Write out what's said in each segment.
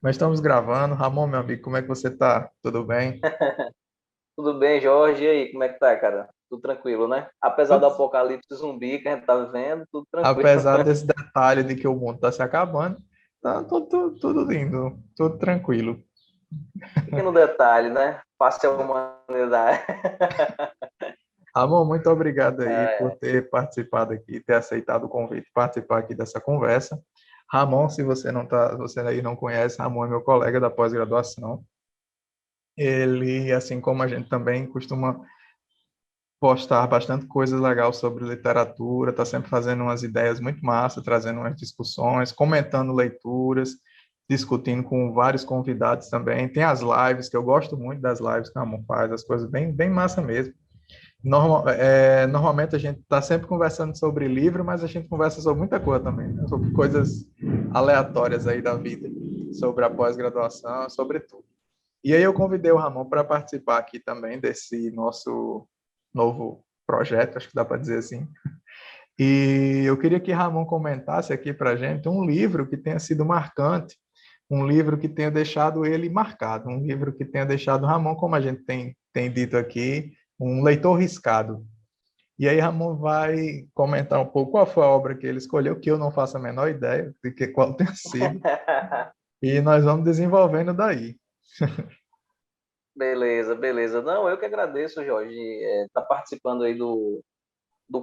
Mas estamos gravando. Ramon, meu amigo, como é que você tá? Tudo bem? Tudo bem, Jorge? E aí, como é que tá, cara? Tudo tranquilo, né? Apesar do Tudo- apocalipse zumbi que a gente tá vivendo, tudo tranquilo. Apesar desse detalhe de que o mundo está se acabando, tá tudo lindo, tudo tranquilo. Pequeno detalhe, né? Face à humanidade. Ramon, muito obrigado aí por É, ter participado aqui, ter aceitado o convite, participar aqui dessa conversa. Ramon, se você não tá, você aí não conhece, Ramon é meu colega da pós-graduação. Ele, assim como a gente também costuma postar bastante coisa legal sobre literatura, está sempre fazendo umas ideias muito massas, trazendo umas discussões, comentando leituras, discutindo com vários convidados também. Tem as lives, que eu gosto muito das lives que a Ramon faz, as coisas bem massa mesmo. Normalmente a gente está sempre conversando sobre livro, mas a gente conversa sobre muita coisa também, né? Sobre coisas aleatórias aí da vida, sobre a pós-graduação, sobre tudo. E aí eu convidei o Ramon para participar aqui também desse nosso novo projeto, acho que dá para dizer assim. E eu queria que Ramon comentasse aqui para a gente um livro que tenha sido marcante, um livro que tenha deixado ele marcado, um livro que tenha deixado Ramon, como a gente tem dito aqui, um leitor riscado. E aí Ramon vai comentar um pouco qual foi a obra que ele escolheu, que eu não faço a menor ideia de que qual tenha sido, e nós vamos desenvolvendo daí. Beleza, beleza. Não, eu que agradeço, Jorge, tá participando aí do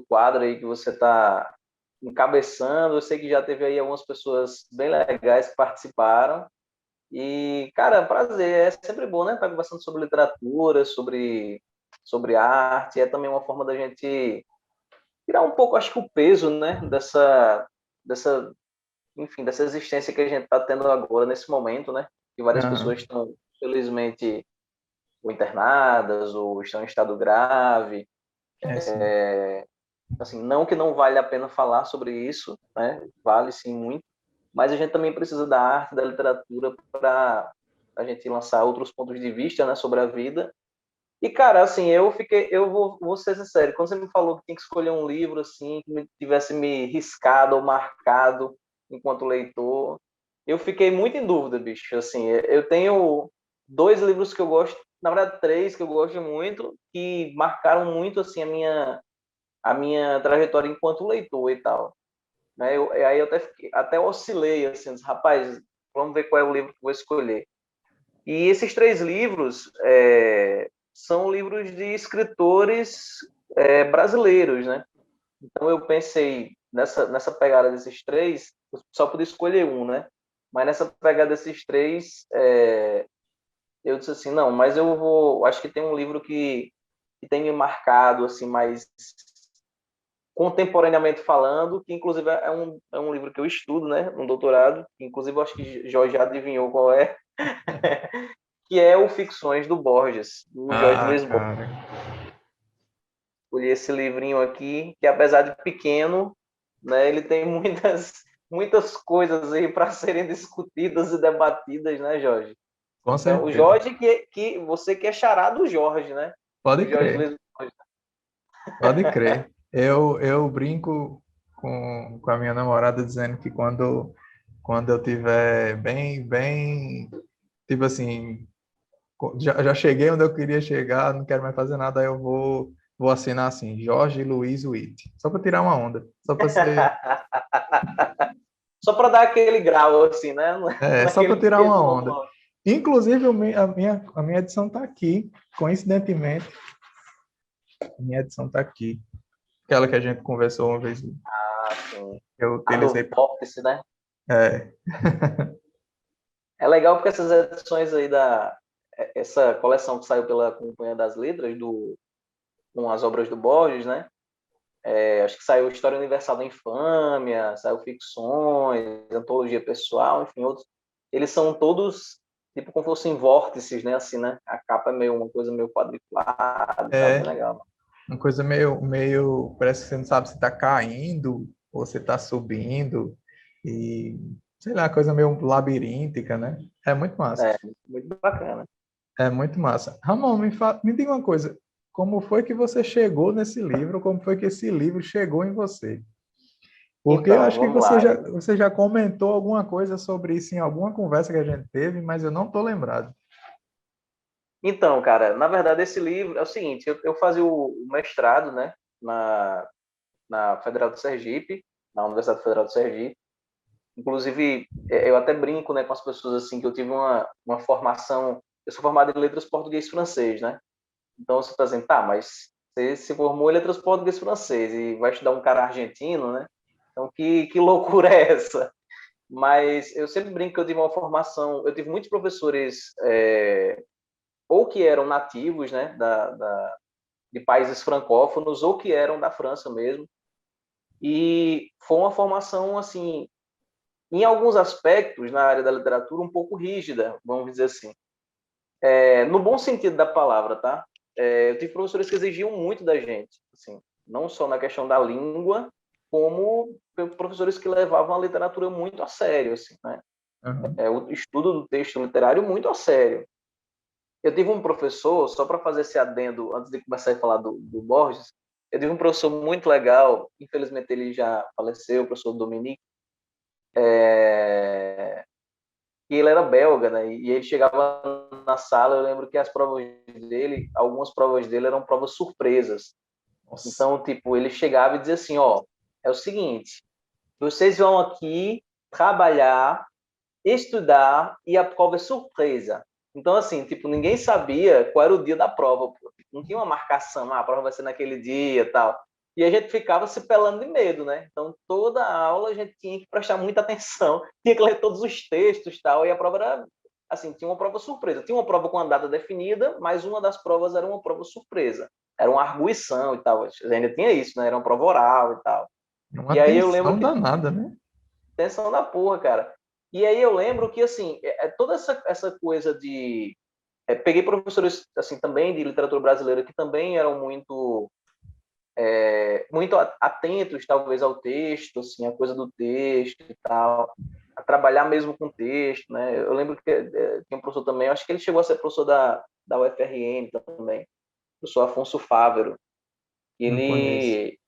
quadro aí que você tá encabeçando. Eu sei que já teve aí algumas pessoas bem legais que participaram. E, cara, prazer. É sempre bom, né? Estar conversando sobre literatura, sobre arte. É também uma forma da gente tirar um pouco, acho que o peso, né, dessa, enfim, dessa existência que a gente está tendo agora nesse momento, né, que várias Aham, pessoas estão, felizmente, ou internadas ou estão em estado grave. é sim. Assim, não que não vale a pena falar sobre isso, né, vale sim muito, mas a gente também precisa da arte, da literatura para a gente lançar outros pontos de vista, né, sobre a vida. E, cara, assim, eu vou ser sincero, quando você me falou que tinha que escolher um livro, assim, que tivesse me riscado ou marcado enquanto leitor, eu fiquei muito em dúvida, bicho, assim, eu tenho dois livros que eu gosto, na verdade, três que eu gosto muito, que marcaram muito, assim, a minha trajetória enquanto leitor e tal, né, aí eu até oscilei, assim, disse, rapaz, vamos ver qual é o livro que eu vou escolher. E esses três livros são livros de escritores brasileiros, né? Então eu pensei nessa pegada desses três, eu só podia escolher um, né? Mas nessa pegada desses três, eu disse assim, não, mas eu vou, acho que tem um livro que tem me marcado assim mais contemporaneamente falando, que inclusive é um livro que eu estudo, né, no doutorado, que inclusive eu acho que Jorge já adivinhou qual é, que é o Ficções do Borges, do Jorge Ah, Luiz Borges. cara, Escolhi esse livrinho aqui, que apesar de pequeno, né, ele tem muitas coisas aí para serem discutidas e debatidas, né, Jorge? com Então, o certeza. Jorge, que você que é xará do Jorge, né? Pode Do Jorge crer, Luiz Borges. pode crer. Eu brinco com a minha namorada dizendo que quando eu tiver tipo assim, já cheguei onde eu queria chegar, não quero mais fazer nada, aí vou assinar assim, Jorge Luiz Witt. Só para tirar uma onda, só para ser, Só para dar aquele grau, assim, né? só para Naquele tirar uma peso onda. normal. Inclusive, a minha edição está aqui, coincidentemente, a minha edição está aqui. Aquela que a gente conversou uma vez, Assim, eu a utilizei do para. Vórtice, né? É, É legal porque essas edições aí essa coleção que saiu pela Companhia das Letras, com as obras do Borges, né? Acho que saiu História Universal da Infâmia, saiu Ficções, Antologia Pessoal, enfim, outros. Eles são todos tipo como fossem vórtices, né? Assim, né? A capa é meio uma coisa meio quadriculada, tá bem é legal. uma coisa parece que você não sabe se está caindo ou se está subindo, e sei lá, coisa meio labiríntica, né? É muito massa. É, muito bacana. É muito massa. Ramon, me diga uma coisa, como foi que você chegou nesse livro? Como foi que esse livro chegou em você? Porque eu Então, acho que vamos lá. você já comentou alguma coisa sobre isso em alguma conversa que a gente teve, mas eu não estou lembrado. Então, cara, na verdade, esse livro é o seguinte: eu fazia o mestrado, né, na Federal do Sergipe, na Universidade Federal do Sergipe. Inclusive, eu até brinco, né, com as pessoas assim que eu tive uma formação. Eu sou formado em letras português e francês, né? Então você está dizendo, tá, mas você se formou em letras português e francês e vai estudar um cara argentino, né? Então que loucura é essa? Mas eu sempre brinco que eu tive uma formação. Eu tive muitos professores ou que eram nativos, né, de países francófonos, ou que eram da França mesmo. E foi uma formação assim, em alguns aspectos na área da literatura um pouco rígida, vamos dizer assim, no bom sentido da palavra, tá? Eu tive professores que exigiam muito da gente, assim, não só na questão da língua, como professores que levavam a literatura muito a sério, assim, né? Uhum. O estudo do texto literário muito a sério. Eu tive um professor, só para fazer esse adendo, antes de começar a falar do Borges, eu tive um professor muito legal, infelizmente ele já faleceu, o professor Dominique, e ele era belga, né? E ele chegava na sala, eu lembro que as provas dele, algumas provas dele eram provas surpresas. Nossa. Então, tipo, ele chegava e dizia assim, ó, é o seguinte, vocês vão aqui trabalhar, estudar e a prova é surpresa. Então, assim, tipo, ninguém sabia qual era o dia da prova, pô. Não tinha uma marcação, a prova vai ser naquele dia e tal. E a gente ficava se pelando de medo, né? Então, toda a aula a gente tinha que prestar muita atenção, tinha que ler todos os textos e tal, e a prova era, assim, tinha uma prova surpresa. Tinha uma prova com a data definida, mas uma das provas era uma prova surpresa. Era uma arguição e tal. Ainda tinha isso, né? Era uma prova oral e tal. Uma E aí eu lembro tensão que danada, né? tensão da porra, cara. E aí eu lembro que, assim, toda essa coisa de... peguei professores, assim, também de literatura brasileira que também eram muito atentos, talvez, ao texto, assim, a coisa do texto e tal, a trabalhar mesmo com texto, né? Eu lembro que tinha um professor também, eu acho que ele chegou a ser professor da UFRN também, o professor Afonso Fávero, e Não conheço. ele...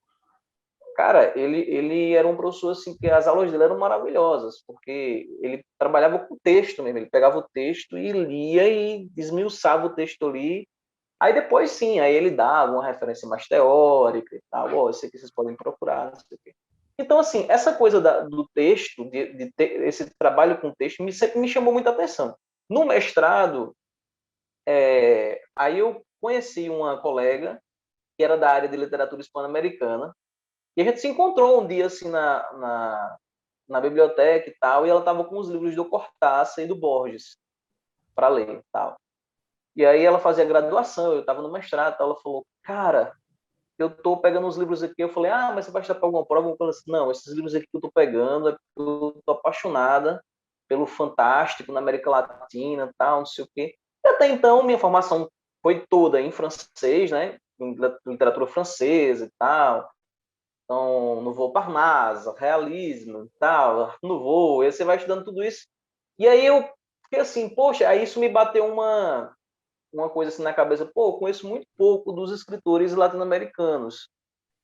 Cara, ele era um professor assim que as aulas dele eram maravilhosas, porque ele trabalhava com texto mesmo, ele pegava o texto e lia e esmiuçava o texto ali. Aí depois sim, aí ele dava uma referência mais teórica e tal, ó, isso aqui vocês podem procurar, não sei o quê. Então, assim, essa coisa do texto, de ter esse trabalho com texto, sempre me chamou muita atenção. No mestrado, aí eu conheci uma colega que era da área de literatura hispano-americana, e a gente se encontrou um dia assim na biblioteca e tal, e ela estava com os livros do Cortázar e do Borges para ler e tal. E aí ela fazia graduação, eu estava no mestrado, e tal, ela falou, cara, eu estou pegando os livros aqui. Eu falei, ah, mas você vai estar para alguma prova? Eu falei assim, não, esses livros aqui que eu estou pegando é porque eu estou apaixonada pelo fantástico na América Latina e tal, não sei o quê. E até então, minha formação foi toda em francês, né? Em literatura francesa e tal. Então, Nouveau Parnasse, realismo, tal, Art Nouveau, aí você vai estudando tudo isso. E aí eu fiquei assim, poxa, aí isso me bateu uma coisa assim na cabeça, pô, eu conheço muito pouco dos escritores latino-americanos,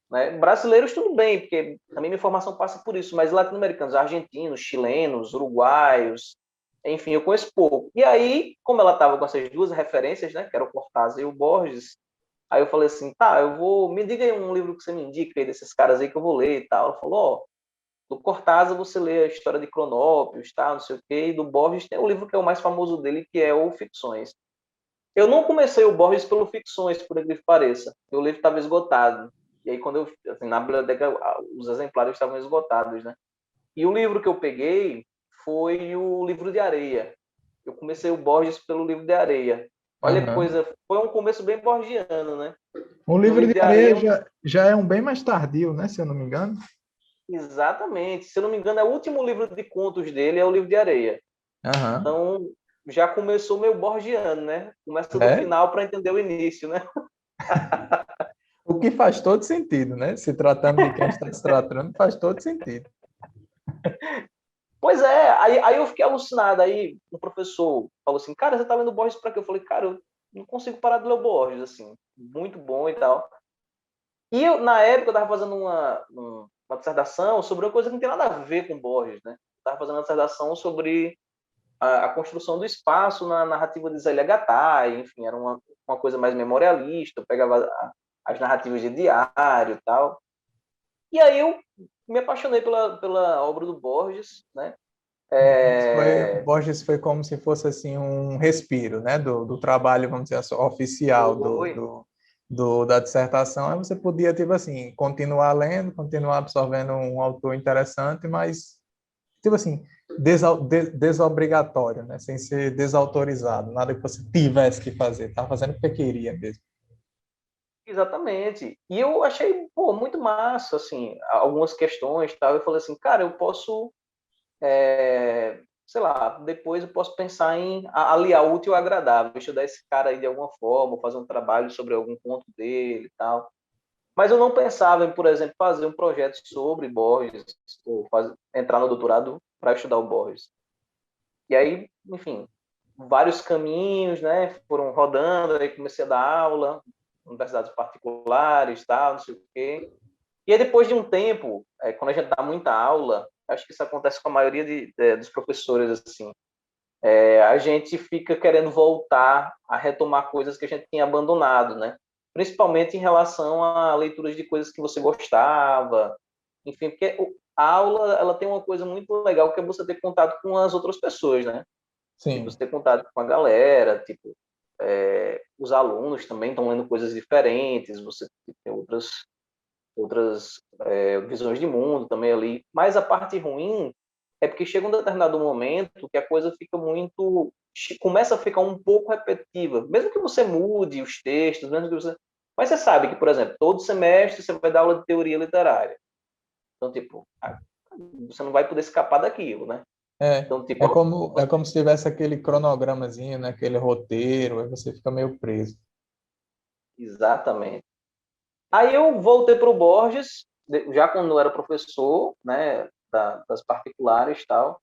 né? Brasileiros tudo bem, porque também minha formação passa por isso, mas latino-americanos, argentinos, chilenos, uruguaios, enfim, eu conheço pouco. E aí, como ela estava com essas duas referências, né, que era o Cortázar e o Borges, aí eu falei assim, tá, me diga aí um livro que você me indica aí desses caras aí que eu vou ler e tal. Ela falou, ó, do Cortázar você lê a história de Cronópios, tal, não sei o quê, e do Borges tem o livro que é o mais famoso dele, que é o Ficções. Eu não comecei o Borges pelo Ficções, por incrível que pareça. O livro estava esgotado. E aí, quando eu, assim, na biblioteca, os exemplares estavam esgotados, né? E o livro que eu peguei foi o Livro de Areia. Eu comecei o Borges pelo Livro de Areia. Olha que Aham. coisa, foi um começo bem borgiano, né? O Porque o livro Livro de de Areia, areia já é um bem mais tardio, né? Se eu não me engano. exatamente, se eu não me engano, é o último livro de contos dele, é o Livro de Areia. Aham. Então, já começou meio borgiano, né? Começa do É. final para entender o início, né? O que faz todo sentido, né? Se tratando de quem está se tratando, faz todo sentido. Pois é, aí eu fiquei alucinado. Aí o professor falou assim, cara, você tá lendo Borges pra quê? Eu falei, cara, eu não consigo parar de ler o Borges, assim, muito bom e tal. E eu, na época, eu tava fazendo uma dissertação sobre uma coisa que não tem nada a ver com Borges, né? Estava fazendo uma dissertação sobre a construção do espaço na narrativa de Zélia Gattai, enfim, era uma coisa mais memorialista, eu pegava as narrativas de diário e tal. E aí eu me apaixonei pela obra do Borges, né? Borges foi como se fosse assim um respiro, né, do trabalho, vamos dizer assim, oficial Foi, da dissertação. Aí você podia, tipo assim, continuar lendo, continuar absorvendo um autor interessante, mas, tipo assim, desobrigatório, né, sem ser desautorizado, nada que você tivesse que fazer, tá fazendo porque queria mesmo. exatamente. E eu achei, pô, muito massa, assim, algumas questões, tal. Eu falei assim, cara, eu posso, sei lá, depois eu posso pensar em aliar o útil ao agradável, estudar esse cara aí de alguma forma, fazer um trabalho sobre algum ponto dele e tal. Mas eu não pensava em, por exemplo, fazer um projeto sobre Borges, ou entrar no doutorado para estudar o Borges. E aí, enfim, vários caminhos, né, foram rodando, aí comecei a dar aula, universidades particulares, tal, não sei o quê. E aí, depois de um tempo, quando a gente dá muita aula, acho que isso acontece com a maioria dos professores, assim, a gente fica querendo voltar a retomar coisas que a gente tinha abandonado, né? Principalmente em relação a leituras de coisas que você gostava, enfim, porque a aula ela tem uma coisa muito legal que é você ter contato com as outras pessoas, né? Tipo, você Sim. ter contato com a galera, tipo, os alunos também estão lendo coisas diferentes, você tem outras visões de mundo também ali. Mas a parte ruim é porque chega um determinado momento que a coisa fica muito, começa a ficar um pouco repetitiva, mesmo que você mude os textos, mesmo que você, mas você sabe que, por exemplo, todo semestre você vai dar aula de teoria literária, então tipo, você não vai poder escapar daquilo, né? Então tipo, É como se tivesse aquele cronogramazinho, né, aquele roteiro, aí você fica meio preso. exatamente. Aí eu voltei para o Borges, já quando eu era professor, né, das particulares e tal.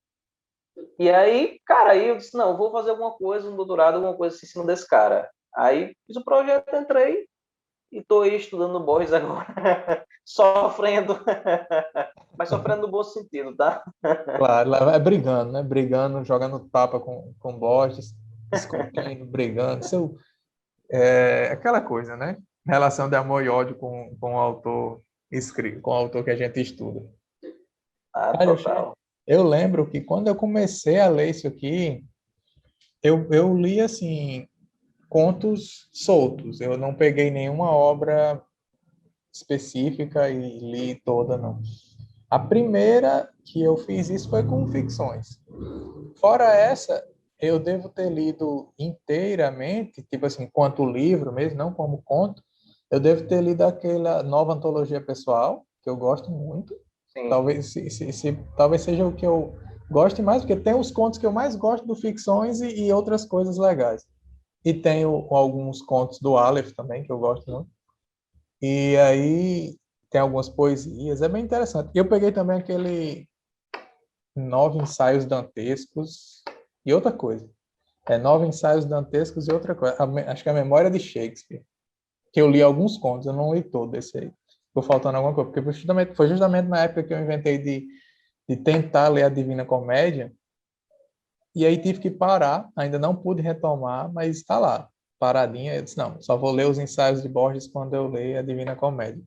E aí, cara, aí eu disse, não, eu vou fazer alguma coisa, um doutorado, alguma coisa assim em cima desse cara. Aí fiz o projeto, entrei e estou aí estudando no Borges agora, sofrendo, mas sofrendo no bom sentido, tá? Claro, lá é brigando, né? Brigando, jogando tapa com Borges, discutindo, brigando. Isso é aquela coisa, né? Relação de amor e ódio com o autor escrito, com o autor que a gente estuda. Ah, Cara, total. eu lembro que quando eu comecei a ler isso aqui, eu li, assim, contos soltos. Eu não peguei nenhuma obra específica e li toda, não. A primeira que eu fiz isso foi com ficções. Fora essa, eu devo ter lido inteiramente, tipo assim, quanto livro mesmo, não como conto. Eu devo ter lido aquela nova antologia pessoal, que eu gosto muito. Sim. Talvez, talvez seja o que eu goste mais, porque tem os contos que eu mais gosto do ficções e outras coisas legais. E tenho alguns contos do Aleph também, que eu gosto muito. E aí tem algumas poesias, é bem interessante. Eu peguei também aquele Nove Ensaios Dantescos e outra coisa. É Nove Ensaios Dantescos e outra coisa. Acho que é a Memória de Shakespeare. Que eu li alguns contos, eu não li todo esse aí. Ficou faltando alguma coisa, porque foi justamente na época que eu inventei de tentar ler a Divina Comédia, e aí tive que parar, ainda não pude retomar, mas está lá, paradinha. Eu disse, não, só vou ler os ensaios de Borges quando eu ler a Divina Comédia.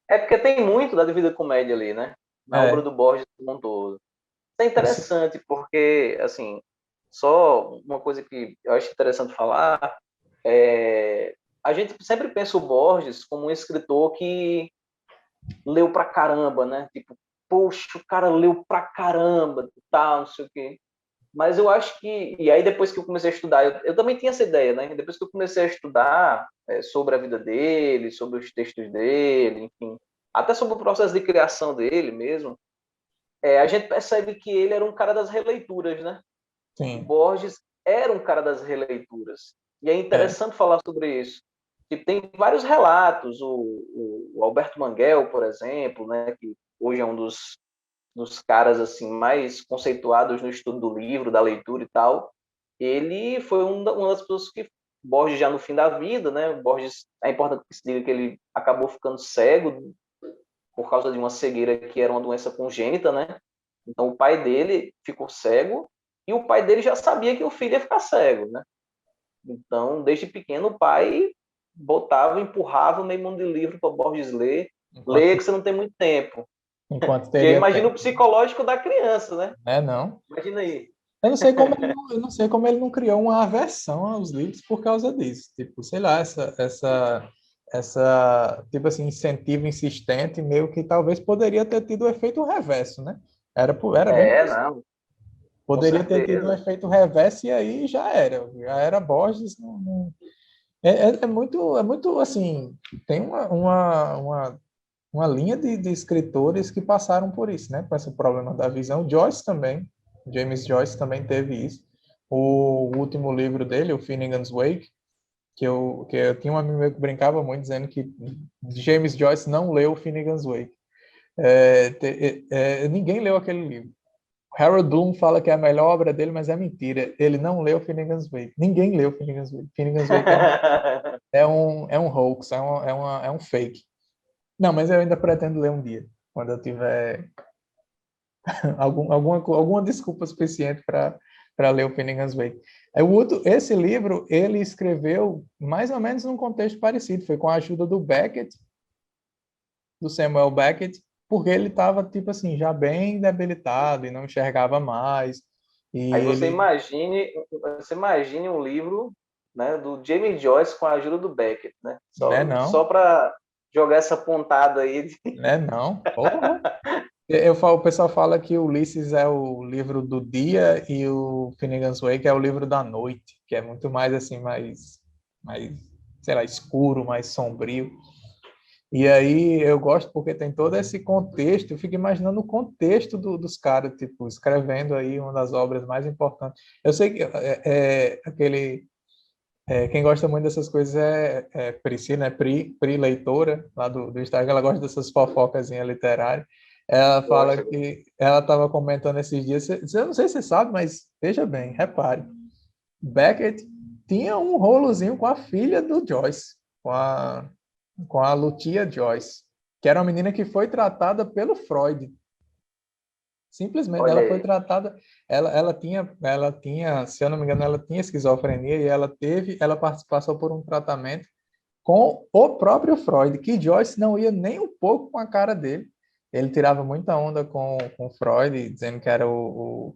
É porque tem muito da Divina Comédia ali, né? Na obra É, do Borges como um todo. Isso é você- interessante, porque, assim, só uma coisa que eu acho interessante falar a gente sempre pensa o Borges como um escritor que leu pra caramba, né? Tipo, poxa, o cara leu pra caramba, tal, não sei o quê. Mas eu acho que. E aí, depois que eu comecei a estudar, eu também tinha essa ideia, né? Depois que eu comecei a estudar sobre a vida dele, sobre os textos dele, enfim, até sobre o processo de criação dele mesmo, a gente percebe que ele era um cara das releituras, né? O sim, Borges era um cara das releituras. E é é, interessante falar sobre isso. E tem vários relatos. O Alberto Manguel, por exemplo, né, que hoje é um dos caras assim mais conceituados no estudo do livro, da leitura e tal, ele foi uma das pessoas que Borges já no fim da vida, né? Borges é importante que se diga que ele acabou ficando cego por causa de uma cegueira que era uma doença congênita, né? Então o pai dele ficou cego e o pai dele já sabia que o filho ia ficar cego, né? Então, desde pequeno, o pai botava, empurrava meio mundo de livro para Borges ler. Leia Enquanto, que você não tem muito tempo. enquanto E aí teria imagina o tempo, psicológico da criança, né? né? Não. Imagina aí. Eu não sei como eu não sei como ele não criou uma aversão aos livros por causa disso. Tipo, sei lá, essa tipo assim, incentivo insistente, meio que talvez poderia ter tido o efeito reverso, né? Era bem É, possível. não, com Poderia ter tido um certeza. efeito reverso e aí já era Borges. É muito assim, tem uma linha de escritores que passaram por isso, né? Com esse problema da visão. Joyce também, James Joyce também teve isso. O último livro dele, o Finnegan's Wake, que eu tinha um amigo meu que brincava muito dizendo que James Joyce não leu Finnegan's Wake. Ninguém leu aquele livro. Harold Bloom fala que é a melhor obra dele, mas é mentira. Ele não leu Finnegan's Wake. Ninguém leu Finnegan's Wake. Finnegan's Wake é um hoax, é um fake. Não, mas eu ainda pretendo ler um dia, quando eu tiver alguma desculpa suficiente para ler o Finnegan's Wake. Esse livro ele escreveu mais ou menos num contexto parecido, foi com a ajuda do Beckett, do Samuel Beckett, porque ele estava tipo assim já bem debilitado e não enxergava mais e Aí ele você imagine um livro, né, do James Joyce com a ajuda do Beckett, né? né Só não, para jogar essa pontada aí. né não, porra. O pessoal fala que o Ulisses é o livro do dia e o Finnegan's Wake é o livro da noite, que é muito mais assim, mais, sei lá, escuro, mais sombrio. E aí eu gosto porque tem todo esse contexto, eu fico imaginando o contexto dos caras, tipo, escrevendo aí uma das obras mais importantes. Eu sei que quem gosta muito dessas coisas é Priscila, né? Pri Leitora, lá do Instagram, ela gosta dessas fofocazinhas literárias. Ela fala Gosta. que ela estava comentando esses dias, eu não sei se você sabe, mas veja bem, repare, Beckett tinha um rolozinho com a filha do Joyce, com a Lucia Joyce, que era uma menina que foi tratada pelo Freud. Simplesmente, Olha ela foi aí. tratada, ela tinha, se eu não me engano, ela tinha esquizofrenia e ela passou por um tratamento com o próprio Freud, que Joyce não ia nem um pouco com a cara dele. Ele tirava muita onda com Freud, dizendo que era o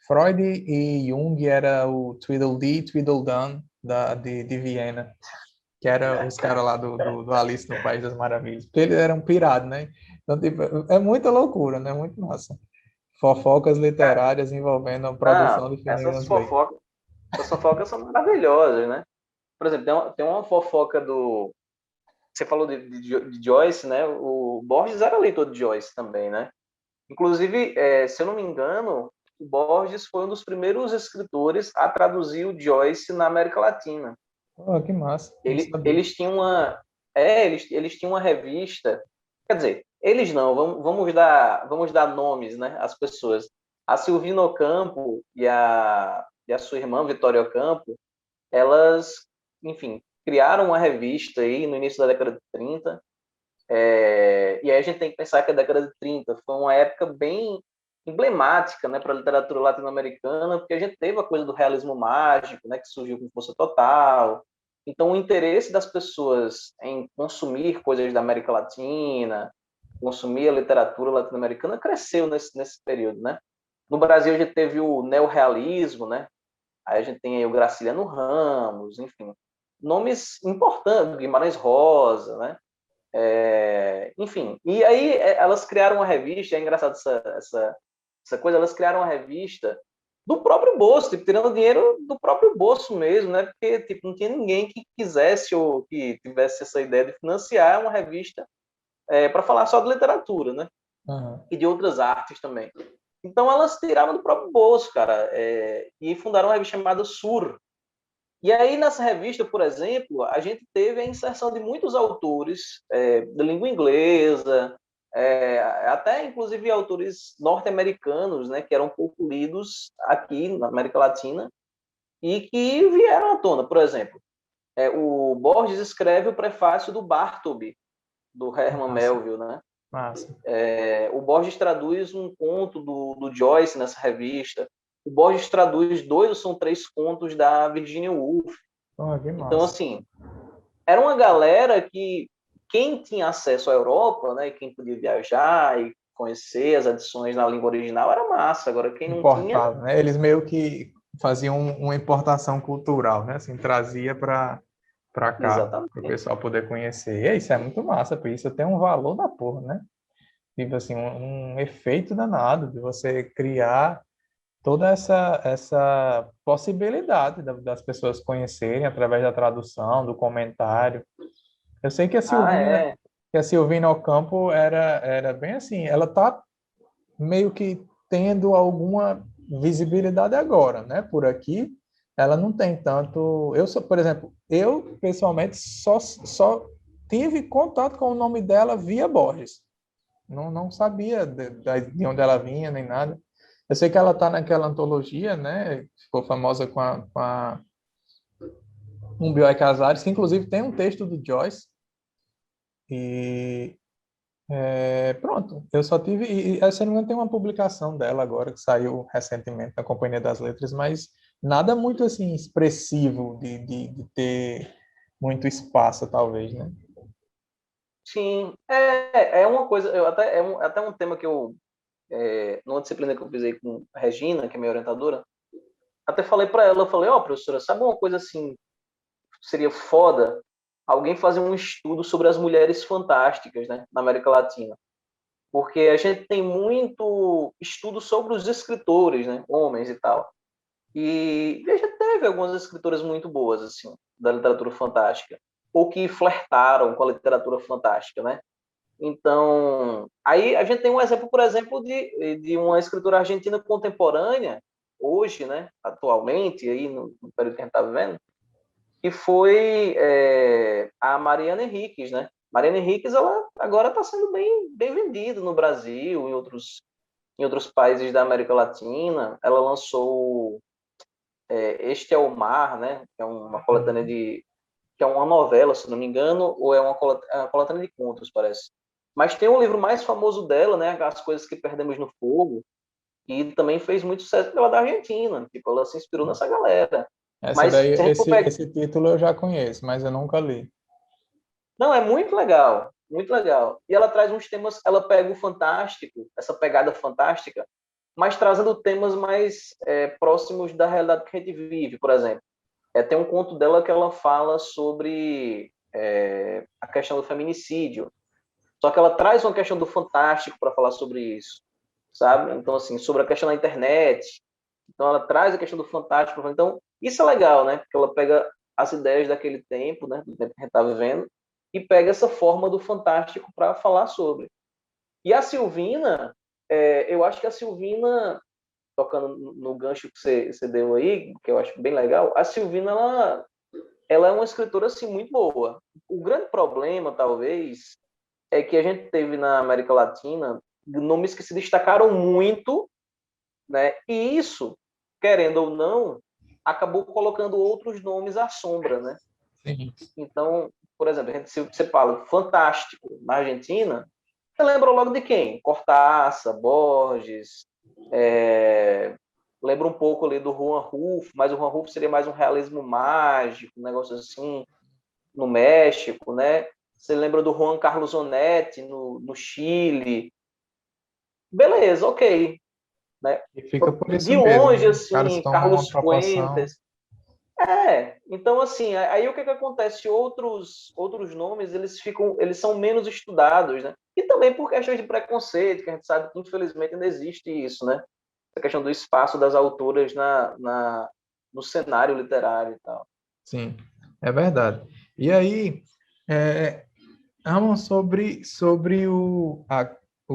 Freud e Jung era o Tweedledee, Tweedledum de Viena, que era os caras lá do Alice no País das Maravilhas, porque eles eram pirados, né? Então, tipo, é muita loucura, né? Muito massa. Fofocas literárias envolvendo a Não, produção de Finnegan's Wake. essas fofocas são maravilhosas, né? Por exemplo, tem uma fofoca do. Você falou de Joyce, né? O Borges era leitor de Joyce também, né? Inclusive, se eu não me engano, o Borges foi um dos primeiros escritores a traduzir o Joyce na América Latina. Oh, que massa, não sabia. Eles tinham eles tinham uma revista, quer dizer, eles não, vamos dar nomes, né, às pessoas. A Silvina Ocampo e a sua irmã Vitória Ocampo, elas, enfim, criaram uma revista aí no início da década de 30. E aí a gente tem que pensar que a década de 30 foi uma época bem emblemática, né, para a literatura latino-americana, porque a gente teve a coisa do realismo mágico, né, que surgiu com força total. Então, o interesse das pessoas em consumir coisas da América Latina, consumir a literatura latino-americana, cresceu nesse período, né? No Brasil, a gente teve o neorrealismo, né? Aí a gente tem aí o Graciliano Ramos, enfim, nomes importantes, Guimarães Rosa, né? Enfim, e aí elas criaram uma revista, é engraçado essa coisa, elas criaram uma revista do próprio bolso, tipo, tirando dinheiro do próprio bolso mesmo, né? Porque tipo, não tinha ninguém que quisesse ou que tivesse essa ideia de financiar uma revista para falar só de literatura, né? Uhum. E de outras artes também. Então elas tiravam do próprio bolso, cara, e fundaram uma revista chamada Sur. E aí, nessa revista, por exemplo, a gente teve a inserção de muitos autores da língua inglesa, até inclusive autores norte-americanos, né, que eram pouco lidos aqui na América Latina e que vieram à tona. Por exemplo, o Borges escreve o prefácio do Bartleby, do Herman Massa. Melville, né? Massa. O Borges traduz um conto do Joyce nessa revista. O Borges traduz 2 ou são 3 contos da Virginia Woolf. Oh, que Então, massa. assim, era uma galera que quem tinha acesso à Europa, né, quem podia viajar e conhecer as edições na língua original era massa. Agora, quem não tinha... Importado, né? Eles meio que faziam uma importação cultural, né? Assim, trazia para cá, para o Exatamente. pessoal poder conhecer. E isso é muito massa, porque isso tem um valor da porra, né? Tipo assim, um efeito danado de você criar toda essa possibilidade das pessoas conhecerem através da tradução, do comentário. Eu sei Ah, é. que a Silvina Ocampo era bem assim, ela tá meio que tendo alguma visibilidade agora, né? Por aqui, ela não tem tanto. Eu sou, por exemplo, eu pessoalmente só tive contato com o nome dela via Borges. Não sabia de onde ela vinha nem nada. Eu sei que ela está naquela antologia, né? Ficou famosa com a um Bioy Casares, que inclusive tem um texto do Joyce. E pronto, eu só tive. Se não me engano, tem uma publicação dela agora que saiu recentemente na Companhia das Letras, mas nada muito assim expressivo de ter muito espaço, talvez, né? Sim, é uma coisa, até um tema que numa disciplina que eu fiz aí com a Regina, que é minha orientadora, até falei para ela, eu falei, professora, sabe uma coisa assim, seria foda alguém fazer um estudo sobre as mulheres fantásticas, né, na América Latina. Porque a gente tem muito estudo sobre os escritores, né, homens e tal. E a gente teve algumas escritoras muito boas, assim, da literatura fantástica, ou que flertaram com a literatura fantástica, né? Então, aí a gente tem um exemplo, por exemplo, de uma escritora argentina contemporânea, hoje, né, atualmente, aí no período que a gente está vivendo, que foi a Mariana Henriques, né? Mariana Henriques, ela agora está sendo bem vendida no Brasil, em outros países da América Latina. Ela lançou Este é o Mar, né? Que é uma coletânea que é uma novela, se não me engano, ou é uma coletânea de contos, parece. Mas tem um livro mais famoso dela, né? As Coisas que Perdemos no Fogo, que também fez muito sucesso pela da Argentina. Tipo, ela se inspirou nessa galera. Essa Mas daí, se a gente for pegar... esse título eu já conheço, mas eu nunca li. Não, é muito legal, muito legal. E ela traz uns temas, ela pega o fantástico, essa pegada fantástica, mas trazendo temas mais próximos da realidade que a gente vive, por exemplo. Tem um conto dela que ela fala sobre a questão do feminicídio. Só que ela traz uma questão do fantástico para falar sobre isso, sabe? Então, assim, sobre a questão da internet. Então, ela traz a questão do fantástico. Então, isso é legal, né? Porque ela pega as ideias daquele tempo, né? Do tempo que a gente está vivendo, e pega essa forma do fantástico para falar sobre. E a Silvina, eu acho que a Silvina, tocando no gancho que você deu aí, que eu acho bem legal, a Silvina, ela é uma escritora, assim, muito boa. O grande problema, talvez, é que a gente teve na América Latina nomes que se destacaram muito, né? E isso, querendo ou não, acabou colocando outros nomes à sombra, né? Sim. Então, por exemplo, a gente, se você fala fantástico na Argentina, você lembra logo de quem? Cortázar, Borges, lembra um pouco ali do Juan Rulfo, mas o Juan Rulfo seria mais um realismo mágico, um negócio assim, no México, né? Você lembra do Juan Carlos Onetti no Chile? Beleza, ok. Né? E fica por De isso mesmo, longe, né? Os caras assim, tomam uma Carlos proporção. Fuentes. Então assim, aí o que acontece? Outros nomes, eles são menos estudados, né? E também por questões de preconceito, que a gente sabe que infelizmente ainda existe isso, né? A questão do espaço das autoras no cenário literário e tal. Sim, é verdade. E aí, é, Ramon, sobre o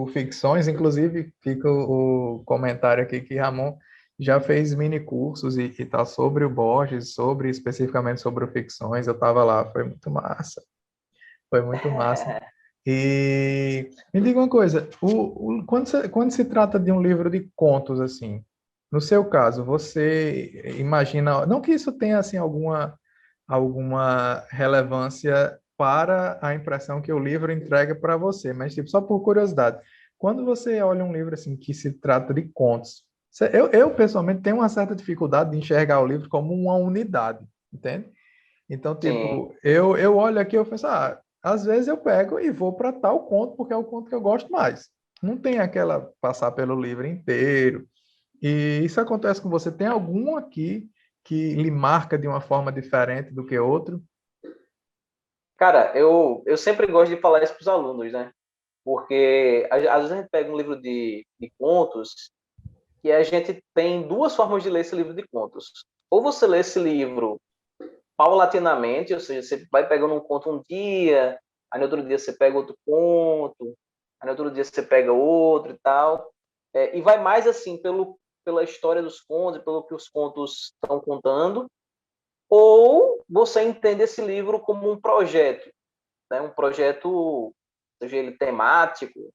Ficções, inclusive, fica o comentário aqui que Ramon já fez mini cursos e tal sobre o Borges, especificamente sobre o Ficções. Eu estava lá, foi muito massa. Foi muito massa. E me diga uma coisa, quando se trata de um livro de contos, assim, no seu caso, você imagina, não que isso tenha, assim, alguma relevância para a impressão que o livro entrega para você, mas tipo, só por curiosidade, quando você olha um livro assim que se trata de contos, eu pessoalmente tenho uma certa dificuldade de enxergar o livro como uma unidade, entende? Então, Sim. tipo, eu olho aqui e eu penso, às vezes eu pego e vou para tal conto porque é o conto que eu gosto mais. Não tem aquela passar pelo livro inteiro. E isso acontece com você. Tem algum aqui que lhe marca de uma forma diferente do que outro? Cara, eu sempre gosto de falar isso para os alunos, né? Porque às vezes a gente pega um livro de contos e a gente tem duas formas de ler esse livro de contos. Ou você lê esse livro paulatinamente, ou seja, você vai pegando um conto um dia, aí no outro dia você pega outro conto, aí no outro dia você pega outro e tal. E vai mais assim pela história dos contos, pelo que os contos estão contando, ou você entende esse livro como um projeto, né? Um projeto, seja ele temático,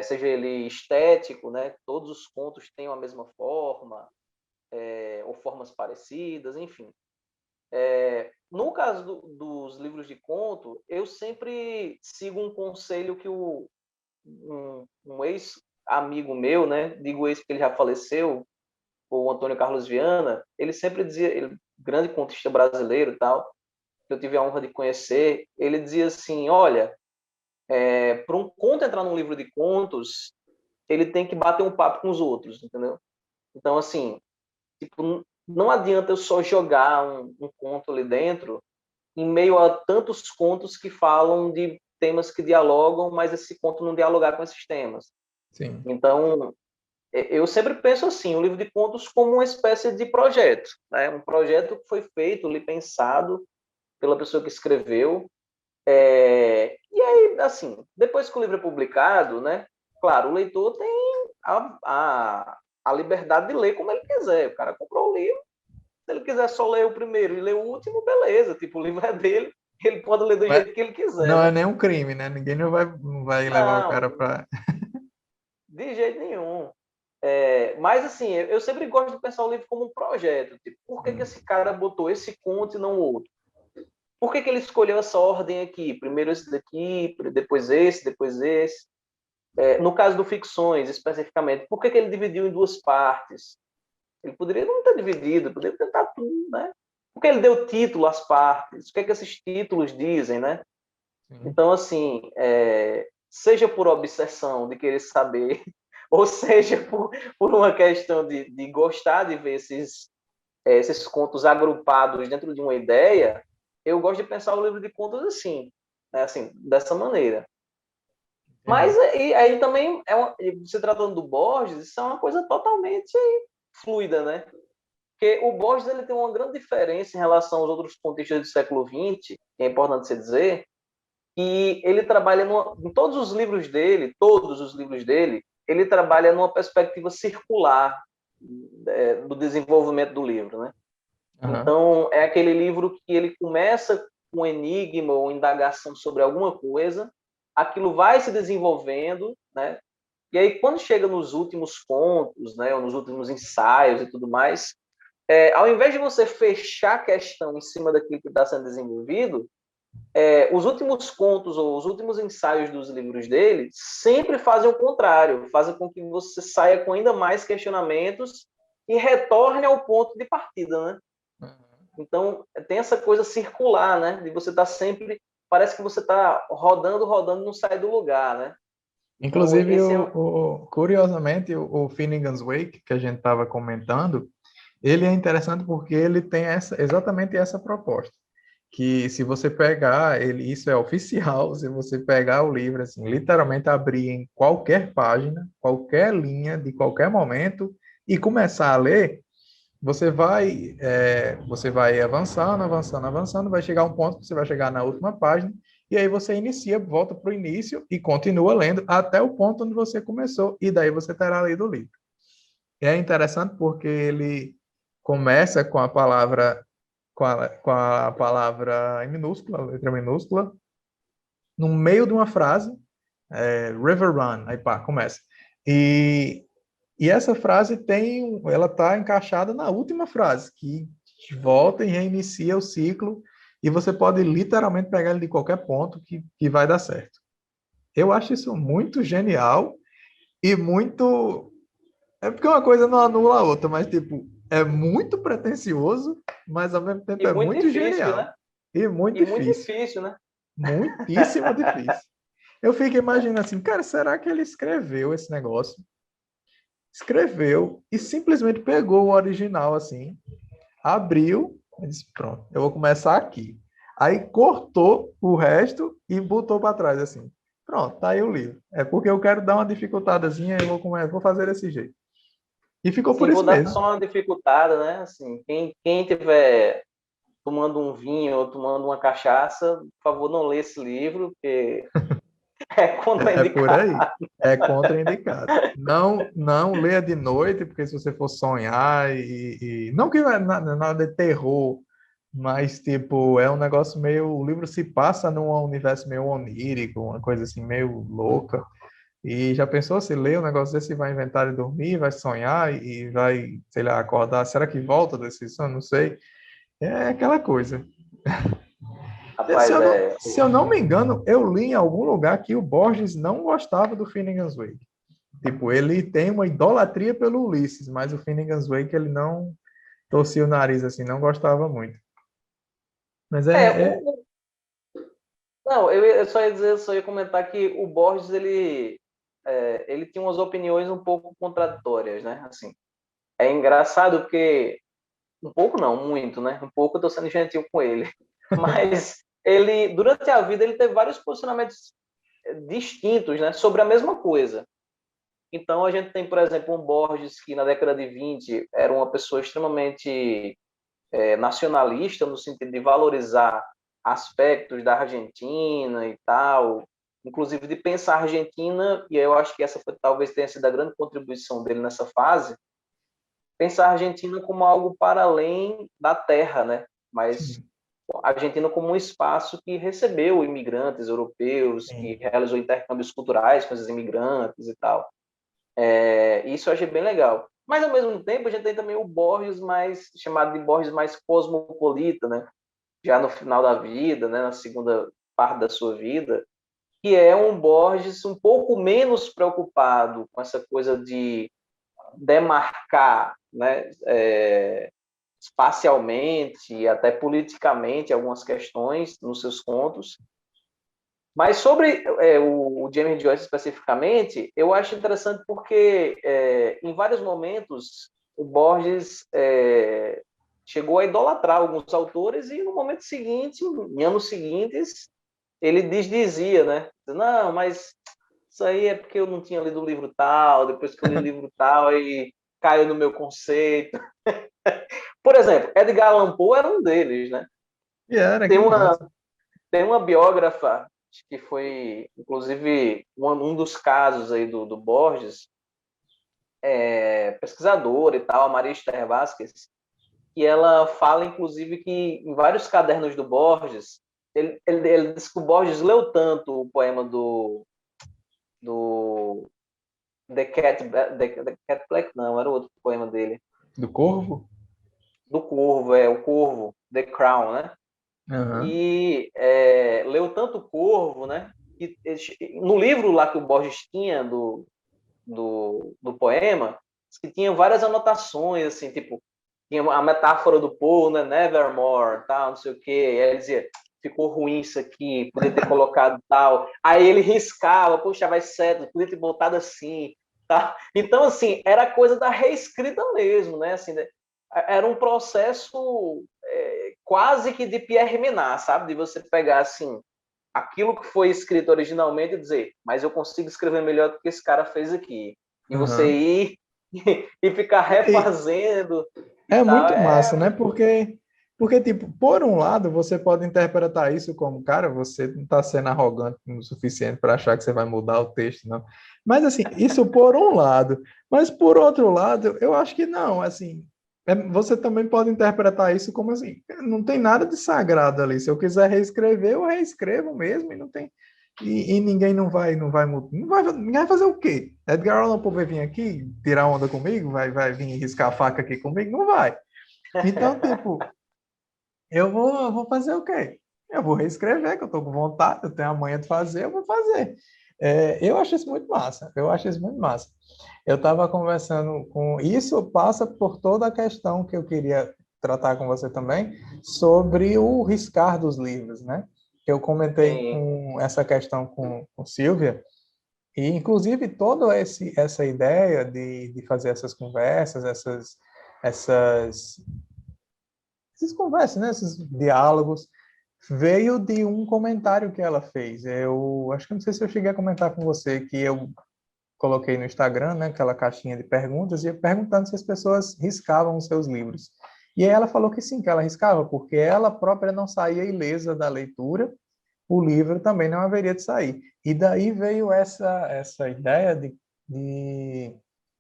seja ele estético, né? Todos os contos têm a mesma forma, ou formas parecidas, enfim. No caso dos livros de conto, eu sempre sigo um conselho que um ex-amigo meu, né? Digo ex porque ele já faleceu, o Antônio Carlos Viana, ele sempre dizia, ele, grande contista brasileiro e tal, que eu tive a honra de conhecer, ele dizia assim, olha, para um conto entrar num livro de contos, ele tem que bater um papo com os outros, entendeu? Então, assim, tipo, não adianta eu só jogar um conto ali dentro em meio a tantos contos que falam de temas que dialogam, mas esse conto não dialogar com esses temas. Sim. Então, eu sempre penso assim, o livro de contos como uma espécie de projeto, né? Um projeto que foi feito, ali pensado pela pessoa que escreveu. E aí, assim, depois que o livro é publicado, né? Claro, o leitor tem a liberdade de ler como ele quiser. O cara comprou o livro, se ele quiser só ler o primeiro e ler o último, beleza. Tipo, o livro é dele, ele pode ler do jeito que ele quiser, Não é né? nenhum crime, né? Ninguém não vai levar o cara Não, para. de jeito nenhum. Mas, assim, eu sempre gosto de pensar o livro como um projeto. Tipo, por que esse cara botou esse conto e não o outro? Por que ele escolheu essa ordem aqui? Primeiro esse daqui, depois esse, depois esse. No caso do Ficções, especificamente, por que ele dividiu em duas partes? Ele poderia não ter dividido, poderia tentar tudo, né? Por que ele deu título às partes? O que esses títulos dizem, né? Sim. Então, assim, seja por obsessão de querer saber, ou seja por uma questão de gostar de ver esses contos agrupados dentro de uma ideia, eu gosto de pensar o livro de contos assim, né? Assim, dessa maneira. Mas Entendi. aí também, se tratando do Borges, isso é uma coisa totalmente fluida, né? Porque o Borges ele tem uma grande diferença em relação aos outros contistas do século XX, que é importante se dizer, e ele trabalha em todos os livros dele, ele trabalha numa perspectiva circular do desenvolvimento do livro, né? Aham. Então, é aquele livro que ele começa com um enigma ou indagação sobre alguma coisa, aquilo vai se desenvolvendo, né? E aí, quando chega nos últimos contos, né, ou nos últimos ensaios e tudo mais, ao invés de você fechar a questão em cima daquilo que está sendo desenvolvido, os últimos contos ou os últimos ensaios dos livros dele sempre fazem o contrário, fazem com que você saia com ainda mais questionamentos e retorne ao ponto de partida, né? Então, tem essa coisa circular, né? De você estar sempre... Parece que você está rodando, rodando, não sai do lugar, né? Então, Inclusive, esse é... curiosamente, o Finnegan's Wake, que a gente estava comentando, ele é interessante porque ele tem exatamente essa proposta. Que se você pegar, isso é oficial, se você pegar o livro, assim, literalmente abrir em qualquer página, qualquer linha, de qualquer momento, e começar a ler, você vai avançando, avançando, avançando, vai chegar um ponto que você vai chegar na última página, e aí você inicia, volta para o início e continua lendo até o ponto onde você começou, e daí você terá lido o livro. E é interessante porque ele começa com a palavra em minúscula, letra minúscula, no meio de uma frase, River Run, aí pá, começa. E essa frase ela está encaixada na última frase, que volta e reinicia o ciclo e você pode literalmente pegar ele de qualquer ponto que vai dar certo. Eu acho isso muito genial e muito. É porque uma coisa não anula a outra, mas, tipo, é muito pretensioso, mas ao mesmo tempo E é muito muito difícil, genial. né? E muito E muito difícil. difícil, né? Muitíssimo difícil. Eu fico imaginando assim, cara, será que ele escreveu esse negócio? Escreveu e simplesmente pegou o original assim, abriu e disse, pronto, eu vou começar aqui. Aí cortou o resto e botou para trás assim. Pronto, tá aí o livro. É porque eu quero dar uma dificultadazinha e vou fazer desse jeito. E ficou por Sim, vou isso dar mesmo. só uma dificultada, né? Assim, quem tiver tomando um vinho ou tomando uma cachaça, por favor, não lê esse livro, porque é É por contraindicado. aí. É contraindicado. Não, não leia de noite, porque se você for sonhar não que não é nada de terror, mas tipo, é um negócio meio, o livro se passa num universo meio onírico, uma coisa assim meio louca. E já pensou se lê um negócio desse e vai inventar de dormir, vai sonhar e vai, sei lá, acordar, será que volta desse sono? Não sei. É aquela coisa. Se Rapaz, eu não, se eu não me engano, eu li em algum lugar que o Borges não gostava do Finnegan's Wake. Tipo, ele tem uma idolatria pelo Ulisses, mas o Finnegan's Wake ele não torcia o nariz assim, não gostava muito. Mas é, é, o, não, eu só ia dizer, só ia comentar que o Borges, ele tinha umas opiniões um pouco contraditórias, né? Assim, é engraçado porque, um pouco não, muito, né? Um pouco eu tô sendo gentil com ele. Mas ele, durante a vida, ele teve vários posicionamentos distintos, né? Sobre a mesma coisa. Então, a gente tem, por exemplo, um Borges que, na década de 20, era uma pessoa extremamente nacionalista, no sentido de valorizar aspectos da Argentina e tal, inclusive de pensar a Argentina, e eu acho que essa foi, talvez tenha sido a grande contribuição dele nessa fase, pensar a Argentina como algo para além da terra, né? Mas sim, a Argentina como um espaço que recebeu imigrantes europeus, que sim, realizou intercâmbios culturais com esses imigrantes e tal. Isso eu achei bem legal. Mas, ao mesmo tempo, a gente tem também o Borges mais, chamado de Borges mais cosmopolita, né? Já no final da vida, né? Na segunda parte da sua vida, que é um Borges um pouco menos preocupado com essa coisa de demarcar, né? Espacialmente e até politicamente algumas questões nos seus contos. Mas sobre o James Joyce especificamente, eu acho interessante porque em vários momentos o Borges chegou a idolatrar alguns autores e no momento seguinte, em anos seguintes, ele desdizia, né? Não, mas isso aí é porque eu não tinha lido o livro tal, depois que eu li o livro tal, aí caiu no meu conceito. Por exemplo, Edgar Allan Poe era um deles, né? e era, Tem que uma, massa. tem uma biógrafa que foi, inclusive, um dos casos aí do Borges, pesquisadora e tal, a Maria Esther Vasquez, e ela fala, inclusive, que em vários cadernos do Borges, ele diz que o Borges leu tanto o poema do The Cat Black, não, era outro poema dele, Do Corvo? do Corvo, o Corvo, The Crown, né? Aham. E leu tanto o Corvo, né? Que, no livro lá que o Borges tinha do poema, que tinha várias anotações, assim, tipo, tinha a metáfora do Paul, né? Nevermore, tal, não sei o quê. E aí ele dizia, ficou ruim isso aqui, podia ter colocado tal. Aí ele riscava, puxa, vai certo, podia ter botado assim, tá? Então, assim, era coisa da reescrita mesmo, né? Assim, era um processo quase que de Pierre Menard, sabe? De você pegar, assim, aquilo que foi escrito originalmente e dizer, mas eu consigo escrever melhor do que esse cara fez aqui. E você Aham. ir e ficar E refazendo e é tal. muito massa, né? Porque, tipo, por um lado, você pode interpretar isso como, cara, você não está sendo arrogante o suficiente para achar que você vai mudar o texto, não. Mas, assim, isso por um lado. Mas, por outro lado, eu acho que não, assim, você também pode interpretar isso como, assim, não tem nada de sagrado ali. Se eu quiser reescrever, eu reescrevo mesmo, e não tem... E ninguém ninguém vai fazer o quê? Edgar Allan Poe vai vir aqui tirar onda comigo? Vai vir riscar a faca aqui comigo? Não vai. Então, tipo, eu vou fazer o quê? Eu vou reescrever, que eu estou com vontade, eu tenho a manha de fazer, eu vou fazer. Eu acho isso muito massa, eu acho isso muito massa. Eu estava conversando com... Isso passa por toda a questão que eu queria tratar com você também, sobre o riscar dos livros, né? Eu comentei Sim. com essa questão com Silvia, e inclusive toda essa ideia de fazer essas conversas, essas, essas conversas, né? Esses diálogos, veio de um comentário que ela fez. Eu acho que não sei se eu cheguei a comentar com você que eu coloquei no Instagram, né, aquela caixinha de perguntas, e perguntando se as pessoas riscavam os seus livros. E aí ela falou que sim, que ela riscava, porque ela própria não saía ilesa da leitura, o livro também não haveria de sair. E daí veio essa ideia de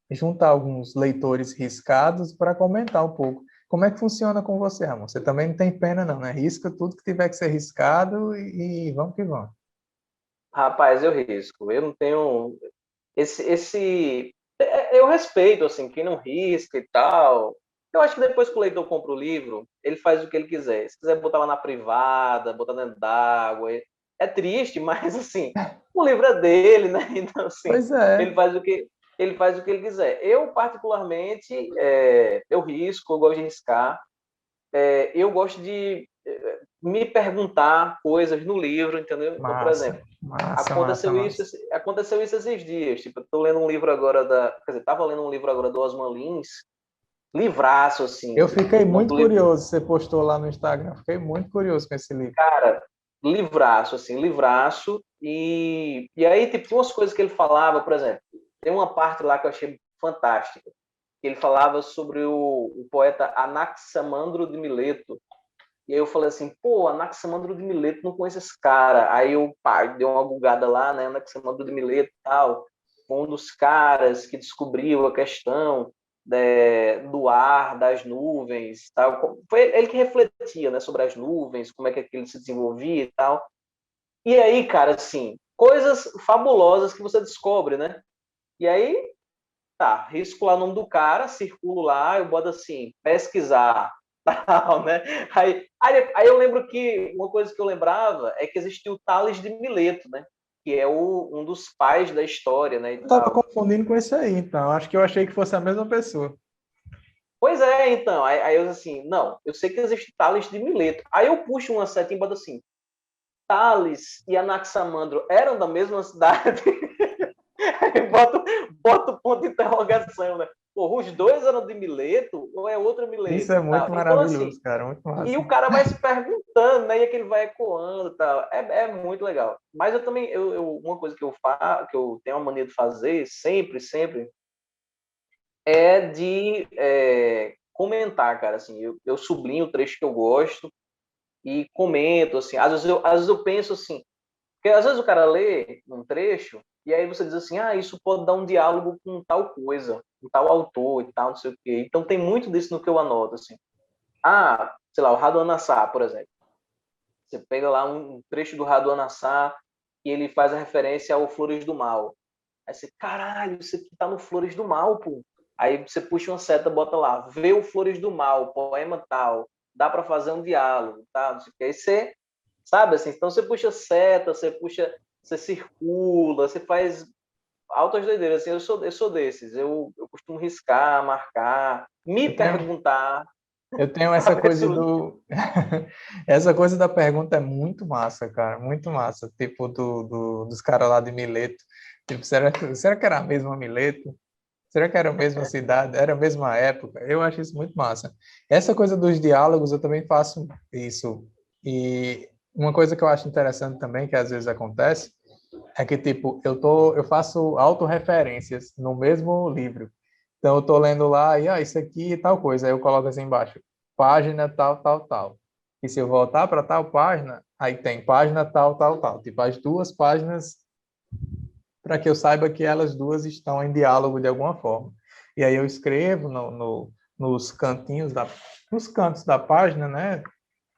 juntar alguns leitores riscados para comentar um pouco. Como é que funciona com você, Ramon? Você também não tem pena, não, né? Risca tudo que tiver que ser riscado e vamos que vamos. Rapaz, eu risco. Eu não tenho eu respeito assim quem não risca e tal. Eu acho que depois que o leitor compra o livro, ele faz o que ele quiser. Se quiser botar lá na privada, botar dentro d'água, é triste, mas assim, o livro é dele, né? Então assim, Pois é, ele faz o que ele faz o que ele quiser. Eu particularmente, eu risco, eu gosto de riscar. Eu gosto de me perguntar coisas no livro, entendeu? Então, por massa, exemplo, massa, massa, massa. Aconteceu isso esses dias. Tipo, eu tô lendo um livro agora quer dizer, tava lendo um livro agora do Osman Lins, livraço Eu assim. fiquei O nome muito do livro, curioso, você postou lá no Instagram, fiquei muito curioso com esse livro. cara, livraço assim, livraço. E aí tipo, tinha umas coisas que ele falava, por exemplo, tem uma parte lá que eu achei fantástica. Que ele falava sobre o poeta Anaximandro de Mileto. E aí eu falei assim, pô, Anaximandro de Mileto, não conheço esse cara. Aí eu, pá, dei uma bugada lá, né, Anaximandro de Mileto e tal. Foi um dos caras que descobriu a questão do ar, das nuvens, tal. Foi ele que refletia, né, sobre as nuvens, como é que aquilo se desenvolvia e tal. E aí, cara, assim, coisas fabulosas que você descobre, né? E aí, tá, risco lá o nome do cara, circulo lá, eu boto assim, pesquisar, tal, né? Aí eu lembro que uma coisa que eu lembrava é que existia o Tales de Mileto, né? Que é um dos pais da história, né? E Eu estava tal. confundindo com esse aí, então. Acho que eu achei que fosse a mesma pessoa. Pois é, então. Aí eu assim, não, eu sei que existe Tales de Mileto. Aí eu puxo uma setinha e boto assim, Tales e Anaximandro eram da mesma cidade? Aí boto ponto de interrogação, né? Pô, os dois eram de Mileto ou é outro Isso Mileto é e muito tal? Então, assim, maravilhoso, cara, muito e massa. o cara vai se perguntando, né? E aquele vai ecoando e tal. É muito legal. Mas eu também, uma coisa que eu faço, que eu tenho a mania de fazer, sempre, é de comentar, cara. Assim, eu sublinho o trecho que eu gosto e comento, assim. Às vezes eu penso assim, porque às vezes o cara lê um trecho e aí você diz assim, ah, isso pode dar um diálogo com tal coisa, com tal autor e tal, não sei o quê. Então tem muito disso no que eu anoto, assim. Ah, sei lá, o Raduan Assar, por exemplo. Você pega lá um trecho do Raduan Assar e ele faz a referência ao Flores do Mal. Aí você, caralho, isso aqui tá no Flores do Mal, pô. Aí você puxa uma seta, bota lá, vê o Flores do Mal, poema tal, dá para fazer um diálogo, tá? Não sei o que. Aí você, sabe assim, então você puxa seta, você circula, você faz altas doideiras, assim, eu sou desses, eu costumo riscar, marcar, me Eu tenho, perguntar, eu tenho essa sabe? coisa do. Essa coisa da pergunta é muito massa, cara, muito massa. Tipo, dos caras lá de Mileto. Tipo, será que era a mesma Mileto? Será que era a mesma cidade? Era a mesma época? Eu acho isso muito massa. Essa coisa dos diálogos, eu também faço isso. E uma coisa que eu acho interessante também, que às vezes acontece, é que, tipo, eu faço autorreferências no mesmo livro. Então, eu tô lendo lá, e, isso aqui e tal coisa. Aí eu coloco assim embaixo, página tal, tal, tal. E se eu voltar para tal página, aí tem página tal, tal, tal. Tipo, as duas páginas para que eu saiba que elas duas estão em diálogo de alguma forma. E aí eu escrevo nos cantinhos nos cantos da página, né? Vou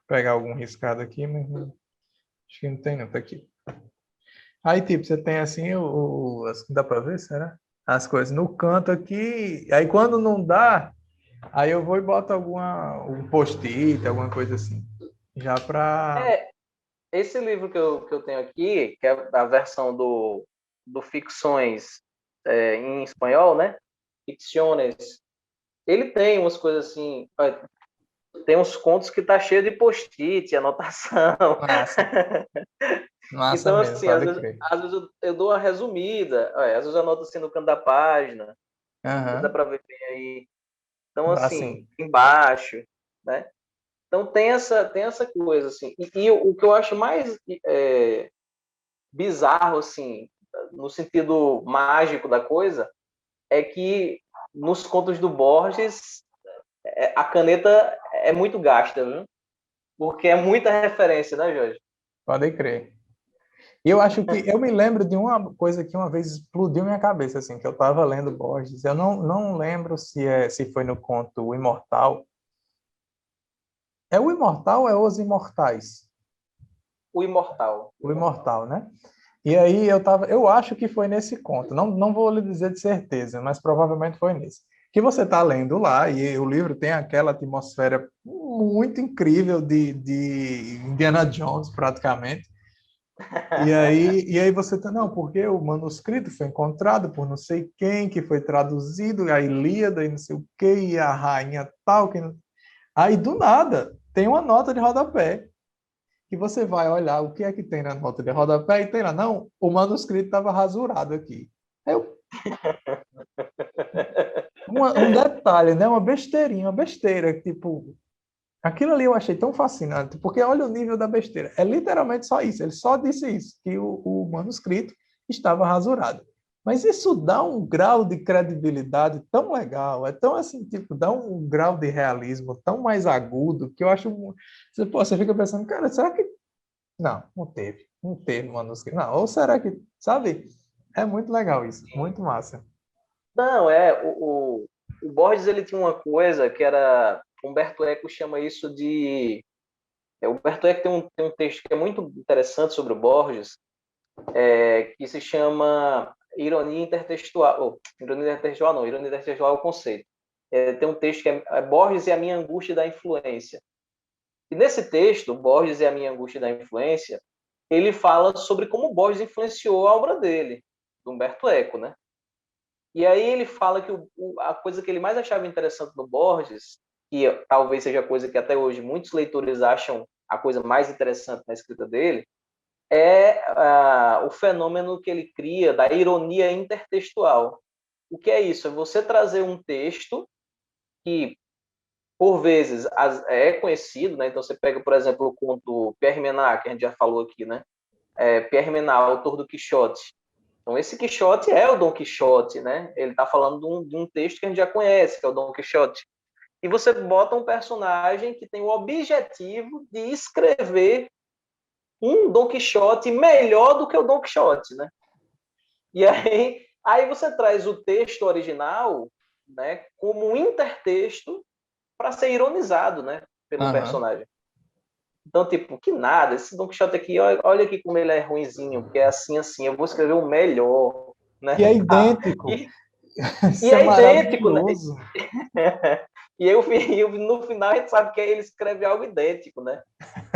pegar algum riscado aqui, mas acho que não tem não, tá aqui. Aí, tipo, você tem assim, dá para ver, será? As coisas no canto aqui. Aí quando não dá, aí eu vou e boto um post-it, alguma coisa assim. Já para... É, esse livro que eu tenho aqui, que é a versão do Ficções em espanhol, né? Ficciones. Ele tem umas coisas assim, tem uns contos que tá cheio de post-it, anotação. Massa. Massa Então, mesmo, assim, pode crer. às vezes eu dou uma resumida, às vezes eu anoto assim no canto da página, dá Aham. para ver bem aí. Então, Dá assim, sim. embaixo, né? Então tem essa coisa, assim. E o que eu acho mais bizarro, assim, no sentido mágico da coisa, é que nos contos do Borges, a caneta é muito gasta, viu? Porque é muita referência, né, Jorge? Pode crer. E eu acho que eu me lembro de uma coisa que uma vez explodiu minha cabeça, assim, que eu estava lendo Borges. Eu não lembro se foi no conto O Imortal. É o Imortal ou é Os Imortais? O Imortal. O O Imortal. Imortal, né? E aí eu acho que foi nesse conto. Não vou lhe dizer de certeza, mas provavelmente foi nesse. Que você está lendo lá e o livro tem aquela atmosfera muito incrível de Indiana Jones, praticamente. E aí você tá, não, porque o manuscrito foi encontrado por não sei quem, que foi traduzido, a Ilíada e não sei o quê, e a rainha tal, que não... Aí do nada tem uma nota de rodapé, que você vai olhar o que é que tem na nota de rodapé, e tem lá, não, o manuscrito estava rasurado aqui. Aí um detalhe, né, uma besteirinha, uma besteira, tipo, aquilo ali eu achei tão fascinante, porque olha o nível da besteira. É literalmente só isso. Ele só disse isso, que o manuscrito estava rasurado. Mas isso dá um grau de credibilidade tão legal, é tão assim, tipo, dá um grau de realismo tão mais agudo, que eu acho... Você fica pensando, cara, será que... Não teve manuscrito. Não, ou será que... Sabe? É muito legal isso, muito massa. Não, o Borges ele tinha uma coisa que era. Humberto Eco chama isso de. Humberto Eco tem um texto que é muito interessante sobre o Borges, que se chama Ironia Intertextual. Ironia Intertextual não, Ironia Intertextual é o conceito. Tem um texto que é Borges e a minha angústia da influência. E nesse texto, Borges e a minha angústia da influência, ele fala sobre como Borges influenciou a obra dele, do Humberto Eco, né? E aí ele fala que a coisa que ele mais achava interessante no Borges, que talvez seja a coisa que até hoje muitos leitores acham a coisa mais interessante na escrita dele, é o fenômeno que ele cria da ironia intertextual. O que é isso? É você trazer um texto que, por vezes, é conhecido, né? Então você pega, por exemplo, o conto Pierre Menard, que a gente já falou aqui, né? Pierre Menard, autor do Quixote. Então, esse Quixote é o Dom Quixote, né? Ele está falando de um texto que a gente já conhece, que é o Dom Quixote. E você bota um personagem que tem o objetivo de escrever um Dom Quixote melhor do que o Dom Quixote, né? E aí você traz o texto original, né, como um intertexto para ser ironizado, né, pelo Aham. personagem. Então, tipo, que nada, esse Don Quixote aqui, olha aqui como ele é ruinzinho, porque é assim, assim, eu vou escrever o melhor, E é né? idêntico. E, e Isso é é idêntico, né? maravilhoso. E no final a gente sabe que ele escreve algo idêntico, né?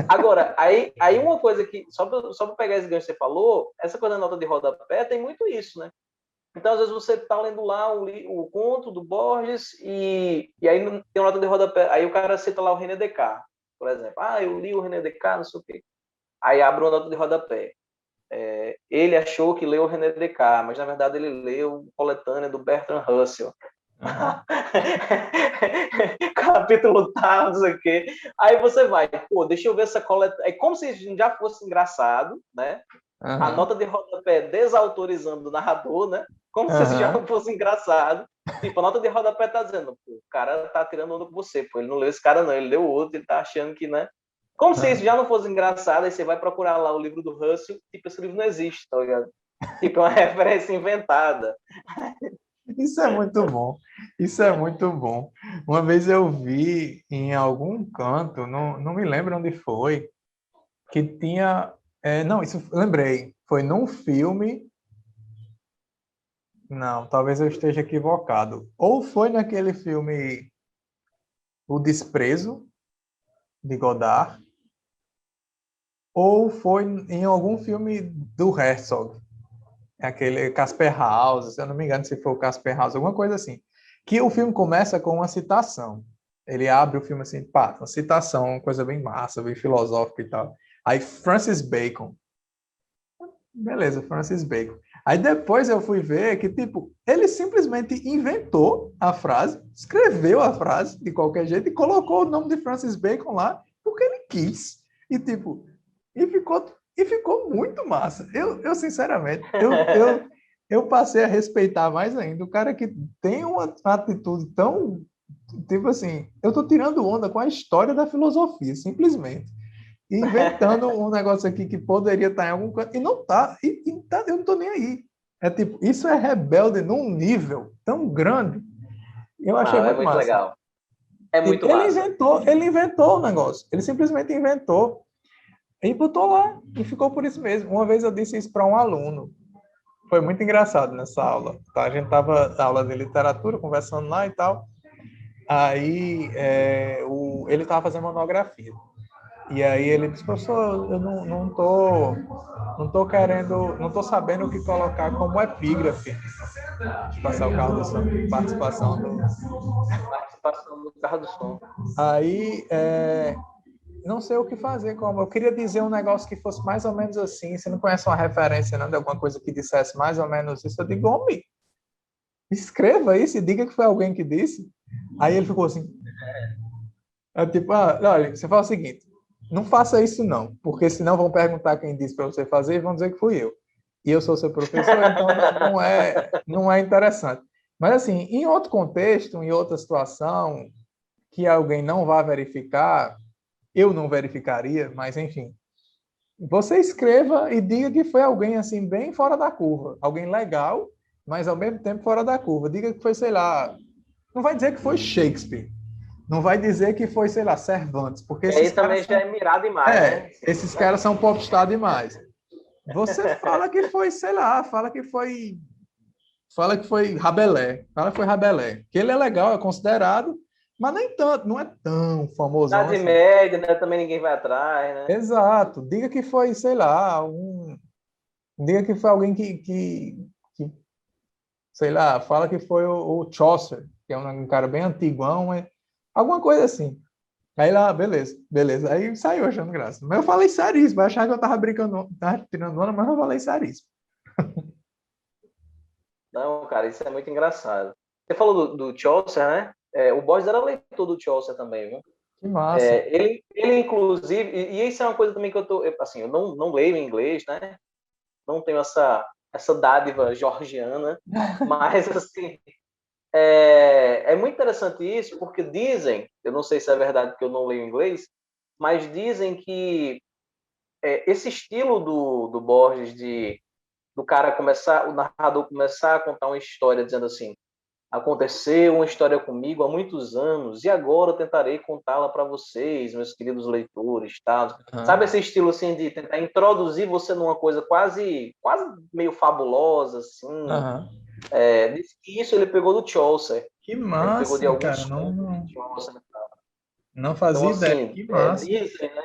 Agora, aí uma coisa que, só para pegar esse gancho que você falou, essa coisa da nota de rodapé tem muito isso, né? Então, às vezes, você está lendo lá o conto do Borges e aí tem uma nota de rodapé. Aí o cara cita lá o René Descartes, por exemplo. Ah, eu li o René Descartes, não sei o quê. Aí abre uma nota de rodapé. Ele achou que leu o René Descartes, mas na verdade ele leu coletânea do Bertrand Russell. Aham. Capítulo tal, não sei o quê. Aí você vai, pô, deixa eu ver essa coletânea. É como se já fosse engraçado, né? A Aham. nota de rodapé desautorizando o narrador, né? Como se isso já Aham. não fosse engraçado. Tipo, a nota de rodapé tá dizendo, pô, o cara tá tirando onda com você, pô, ele não leu esse cara não, ele leu outro, ele tá achando que, né? Como se isso Aham. já não fosse engraçado, aí você vai procurar lá o livro do Russell, tipo, esse livro não existe, tá ligado? Tipo, é uma referência inventada. Isso é muito bom. Isso é muito bom. Uma vez eu vi em algum canto, não me lembro onde foi, que tinha. Não, isso lembrei. Foi num filme. Não, talvez eu esteja equivocado. Ou foi naquele filme O Desprezo, de Godard, ou foi em algum filme do Herzog, aquele Casper House, se eu não me engano se foi o Casper House, alguma coisa assim, que o filme começa com uma citação. Ele abre o filme assim, pá, uma citação, uma coisa bem massa, bem filosófica e tal. Aí Francis Bacon. Beleza, Francis Bacon. Aí depois eu fui ver que, tipo, ele simplesmente inventou a frase, escreveu a frase de qualquer jeito e colocou o nome de Francis Bacon lá porque ele quis. E, tipo, e ficou muito massa. Eu sinceramente, eu passei a respeitar mais ainda o cara que tem uma atitude tão, tipo assim, eu tô tirando onda com a história da filosofia, simplesmente inventando um negócio aqui que poderia estar em algum canto, e não tá, eu não tô nem aí. É tipo, isso é rebelde num nível tão grande, eu achei Não, é muito muito massa. legal. É Tipo, muito ele massa. inventou, ele inventou o negócio, ele simplesmente inventou, e botou lá, e ficou por isso mesmo. Uma vez eu disse isso para um aluno, foi muito engraçado nessa aula, tá? A gente tava na aula de literatura, conversando lá e tal, aí ele estava fazendo monografia. E aí ele disse, professor, eu não tô querendo, não tô sabendo o que colocar como epígrafe. Deixa eu passar o carro do som, participação do... Participação do carro do som. Aí, não sei o que fazer, como eu queria dizer um negócio que fosse mais ou menos assim, você não conhece uma referência, não, de alguma coisa que dissesse mais ou menos isso, eu digo, homem, escreva isso e diga que foi alguém que disse. Aí ele ficou assim, tipo, olha, você fala o seguinte, não faça isso não, porque senão vão perguntar quem disse para você fazer e vão dizer que fui eu. E eu sou seu professor, então não é interessante. Mas assim, em outro contexto, em outra situação, que alguém não vá verificar, eu não verificaria, mas enfim, você escreva e diga que foi alguém assim bem fora da curva, alguém legal, mas ao mesmo tempo fora da curva. Diga que foi, sei lá, não vai dizer que foi Shakespeare, não vai dizer que foi, sei lá, Cervantes, porque E esses aí caras também já são, é mirar demais, né? esses caras são popstar demais. Você fala que foi, sei lá, fala que foi Rabelais, fala que foi Rabelais, que ele é legal, é considerado, mas nem tanto, não é tão famosão Idade assim. média, né? Também ninguém vai atrás, né? Exato, diga que foi, sei lá, diga que foi alguém que, sei lá, fala que foi o Chaucer, que é um cara bem antiguão, alguma coisa assim. Aí lá, beleza, beleza. Aí saiu achando graça. Mas eu falei seríssimo, vai achar que eu tava brincando, tava tirando onda, mas eu falei seríssimo. Não, cara, isso é muito engraçado. Você falou do Chaucer, né? O Borges era leitor do Chaucer também, viu? Que massa. Ele inclusive, e isso é uma coisa também que assim, eu não leio em inglês, né? Não tenho essa dádiva georgiana, mas, assim, é muito interessante isso, porque dizem, eu não sei se é verdade porque eu não leio inglês, mas dizem que esse estilo do Borges, do cara começar, o narrador começar a contar uma história dizendo assim, aconteceu uma história comigo há muitos anos e agora eu tentarei contá-la para vocês, meus queridos leitores, tal. Sabe Aham, esse estilo assim de tentar introduzir você numa coisa quase meio fabulosa assim? aham. Diz que isso ele pegou do Chaucer. Que Ele pegou de massa, alguns cara. Não, contos de não, Chaucer. não Então, fazia ideia. assim, Que massa. dizem, né?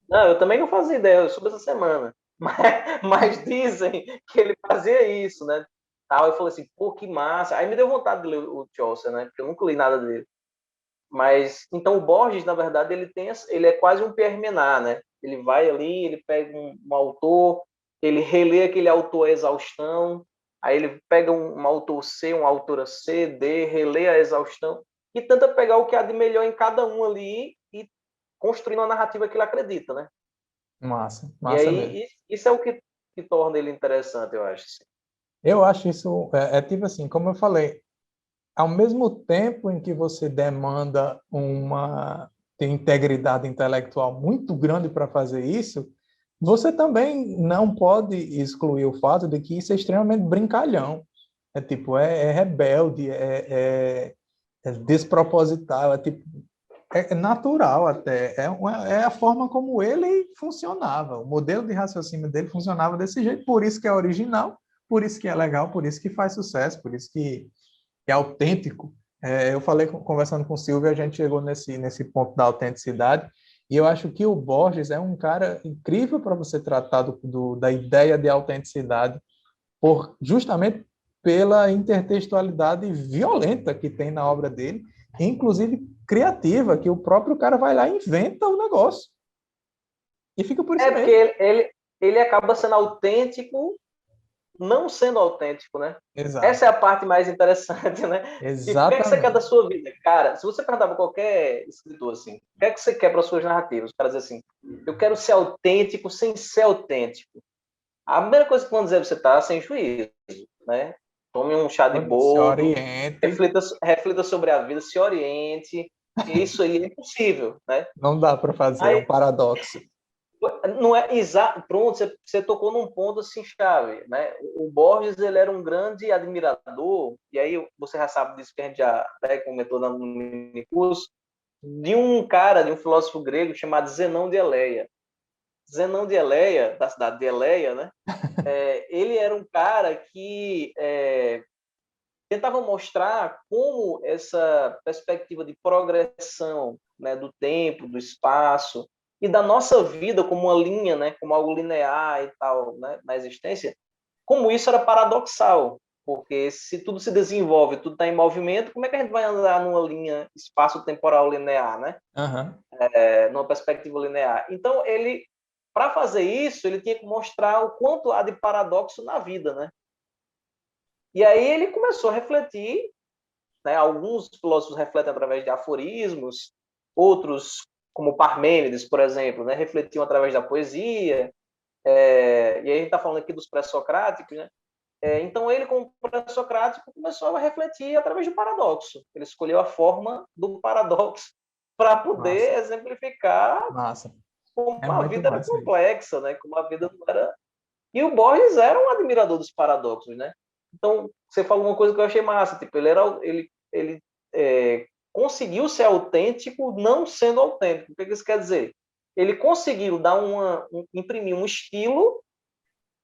Não, eu também não fazia ideia, eu soube essa semana. Mas dizem que ele fazia isso, né? Tal, eu falei assim, pô, que massa. Aí me deu vontade de ler o Chaucer, né? Porque eu nunca li nada dele. Mas, então, o Borges, na verdade, ele é quase um Pierre né? Ele vai ali, ele pega um autor, ele relê aquele autor à exaustão, aí ele pega um autor C, uma autora C, D, relê a exaustão, e tenta pegar o que há de melhor em cada um ali e construindo uma narrativa que ele acredita, né? Massa, E massa mesmo. aí, isso é o que torna ele interessante, eu acho. Assim. Eu acho isso, tipo assim, como eu falei, ao mesmo tempo em que você demanda uma integridade intelectual muito grande para fazer isso, você também não pode excluir o fato de que isso é extremamente brincalhão. É tipo, é rebelde, é desproposital, tipo, é natural até. É a forma como ele funcionava. O modelo de raciocínio dele funcionava desse jeito, por isso que é original, por isso que é legal, por isso que faz sucesso, por isso que é autêntico. Eu falei, conversando com o Silvio, a gente chegou nesse ponto da autenticidade, E eu acho que o Borges é um cara incrível para você tratar da ideia de autenticidade, justamente pela intertextualidade violenta que tem na obra dele, inclusive criativa, que o próprio cara vai lá e inventa o negócio. E fica por isso É porque mesmo. ele acaba sendo autêntico, não sendo autêntico, né? Exato. Essa é a parte mais interessante, né? Tipo, o que é que você quer da Exatamente. sua vida? Cara, se você perguntar para qualquer escritor assim, o que é que você quer para suas narrativas? Os caras dizem assim, eu quero ser autêntico sem ser autêntico. A primeira coisa que vão dizer é você tá sem juízo, né? Tome um chá de Se boldo, oriente. reflita sobre a vida, se oriente, que isso aí é impossível, né? Não dá para fazer, é um Aí, paradoxo. não é exato, pronto, você tocou num ponto assim chave, né? O Borges, ele era um grande admirador, e aí você já sabe disso que a gente já até comentou no mini curso, de um cara, de um filósofo grego chamado Zenão de Eleia. Zenão de Eleia, da cidade de Eleia, né? Ele era um cara que tentava mostrar como essa perspectiva de progressão, né, do tempo, do espaço e da nossa vida como uma linha, né, como algo linear e tal, né, na existência, como isso era paradoxal, porque se tudo se desenvolve, tudo está em movimento, como é que a gente vai andar numa linha espaço-temporal linear, né? Uhum. Numa perspectiva linear. Então, ele, para fazer isso, ele tinha que mostrar o quanto há de paradoxo na vida, né? E aí ele começou a refletir, né? Alguns filósofos refletem através de aforismos, outros, como Parmênides, por exemplo, né? Refletiam através da poesia. E aí a gente está falando aqui dos pré-socráticos, né? Então ele, como pré-socrático, começou a refletir através do paradoxo. Ele escolheu a forma do paradoxo para Massa, poder exemplificar massa. como É a muito vida era massa isso. complexa, né? Como a vida não era. E o Borges era um admirador dos paradoxos, né? Então, você falou uma coisa que eu achei massa, tipo, ele conseguiu ser autêntico não sendo autêntico. O que isso quer dizer? Ele conseguiu imprimir um estilo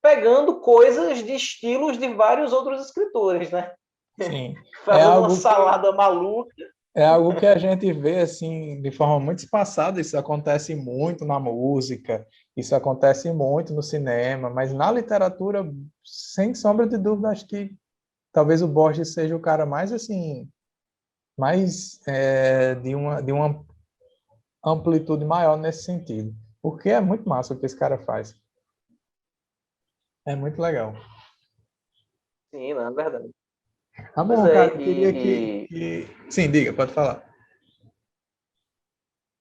pegando coisas de estilos de vários outros escritores, né? Sim. É Fazendo uma algo que salada maluca. É algo que a gente vê assim de forma muito espaçada. Isso acontece muito na música, isso acontece muito no cinema, mas na literatura, sem sombra de dúvida, acho que talvez o Borges seja o cara mais assim, mais de uma amplitude maior nesse sentido, porque é muito massa o que esse cara faz. É muito legal. Sim, não é verdade. Tá Pois bom, cara, é, eu queria Sim, diga, pode falar.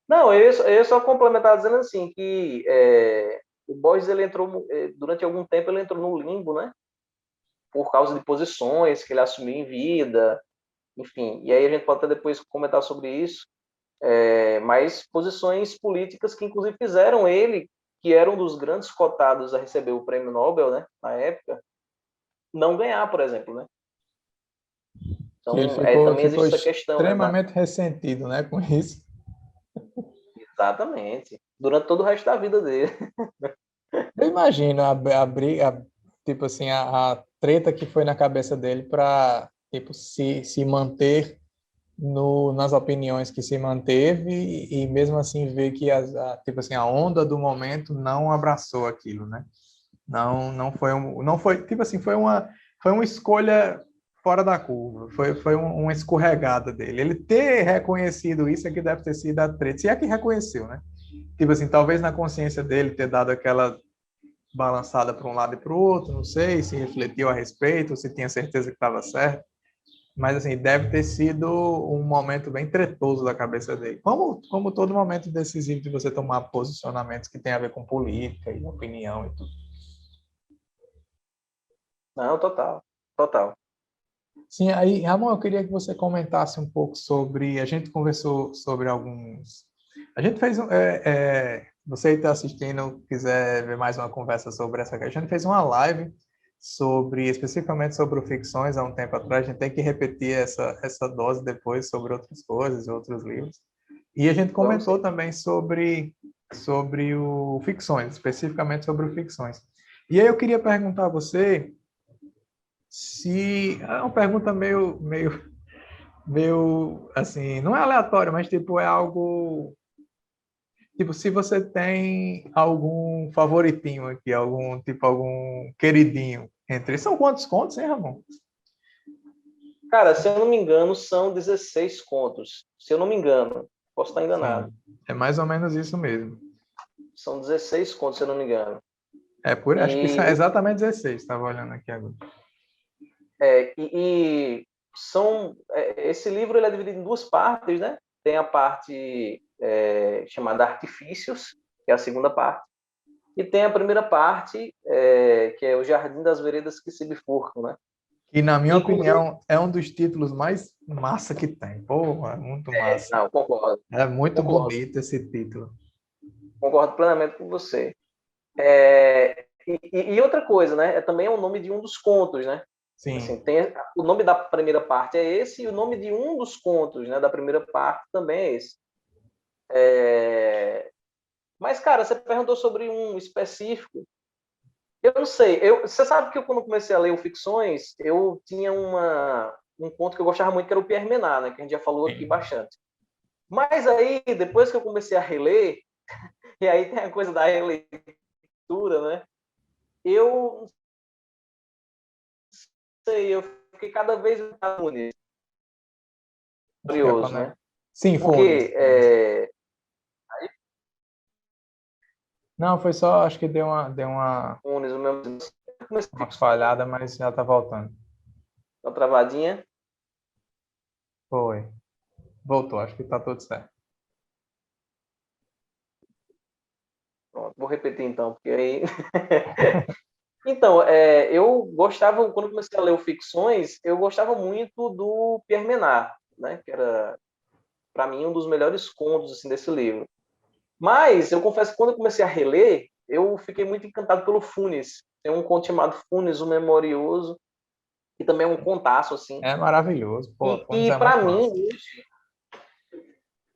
Não, eu ia só complementar dizendo assim que o Borges ele entrou durante algum tempo ele entrou no limbo, né? Por causa de posições que ele assumiu em vida, enfim. E aí a gente pode até depois comentar sobre isso. Mas posições políticas que inclusive fizeram ele, que era um dos grandes cotados a receber o prêmio Nobel, né? Na época, não ganhar, por exemplo, né? Que ele Então, ficou, também ficou existe essa questão, né? extremamente ressentido, né, com isso. Exatamente. Durante todo o resto da vida dele. Eu imagino a briga, tipo assim, a treta que foi na cabeça dele para tipo, se manter nas opiniões que se manteve e mesmo assim ver que tipo assim, a onda do momento não abraçou aquilo, né? Não foi, tipo assim, foi uma escolha fora da curva, foi uma escorregada dele. Ele ter reconhecido isso é que deve ter sido a treta, se é que reconheceu, né? Tipo assim, talvez na consciência dele ter dado aquela balançada para um lado e para o outro, não sei se refletiu a respeito, se tinha certeza que estava certo, mas assim, deve ter sido um momento bem tretoso da cabeça dele, como todo momento decisivo de você tomar posicionamentos que tem a ver com política e opinião e tudo. Não, total. Total. Sim, aí, Ramon, eu queria que você comentasse um pouco sobre. A gente conversou sobre alguns. A gente fez. Você que está assistindo, quiser ver mais uma conversa sobre essa questão, a gente fez uma live especificamente sobre o ficções há um tempo atrás. A gente tem que repetir essa dose depois sobre outras coisas, outros livros. E a gente Vamos comentou sim. também sobre o ficções, especificamente sobre o ficções. E aí eu queria perguntar a você se é uma pergunta meio assim, não é aleatório, mas tipo é algo Tipo, se você tem algum favoritinho aqui, algum queridinho entre. São quantos contos, hein, Ramon? Cara, se eu não me engano, são 16 contos. Se eu não me engano, posso estar enganado. Sim, é mais ou menos isso mesmo. São 16 contos, se eu não me engano. Acho que são E, exatamente 16, estava olhando aqui agora. esse livro ele é dividido em duas partes, né? Tem a parte chamada Artifícios, que é a segunda parte, e tem a primeira parte, que é O Jardim das Veredas que se bifurcam, né? E, na minha Inclusive, opinião, é um dos títulos mais massa que tem. Pô, é muito massa. não, concordo, É muito concordo, bonito esse título. concordo plenamente com você. E outra coisa, né? Também é o nome de um dos contos, né? Assim, Sim. o nome da primeira parte é esse, e o nome de um dos contos, né, da primeira parte também é esse. Mas, cara, você perguntou sobre um específico. Eu não sei. Você sabe que eu, quando comecei a ler o Ficções, eu tinha um conto que eu gostava muito, que era o Pierre Menard, né, que a gente já falou aqui Sim. bastante. Mas aí, depois que eu comecei a reler, e aí tem a coisa da releitura, né? Eu não sei, eu fiquei cada vez mais Acho que é curioso, quando né? Sim, Funes. Porque Não, foi só, acho que Nunes, o meu comecei uma falhada, mas já tá voltando. uma travadinha. Foi. Voltou, acho que tá tudo certo. Pronto, vou repetir então, porque aí. Então, eu gostava, quando comecei a ler o Ficções, eu gostava muito do Pierre Menard, né? Que era, para mim, um dos melhores contos assim, desse livro. Mas eu confesso que quando eu comecei a reler, eu fiquei muito encantado pelo Funes. Tem um conto chamado Funes, o Memorioso, que também é um contaço, assim. É maravilhoso. Pô, Funes E é para muito mim, massa. hoje,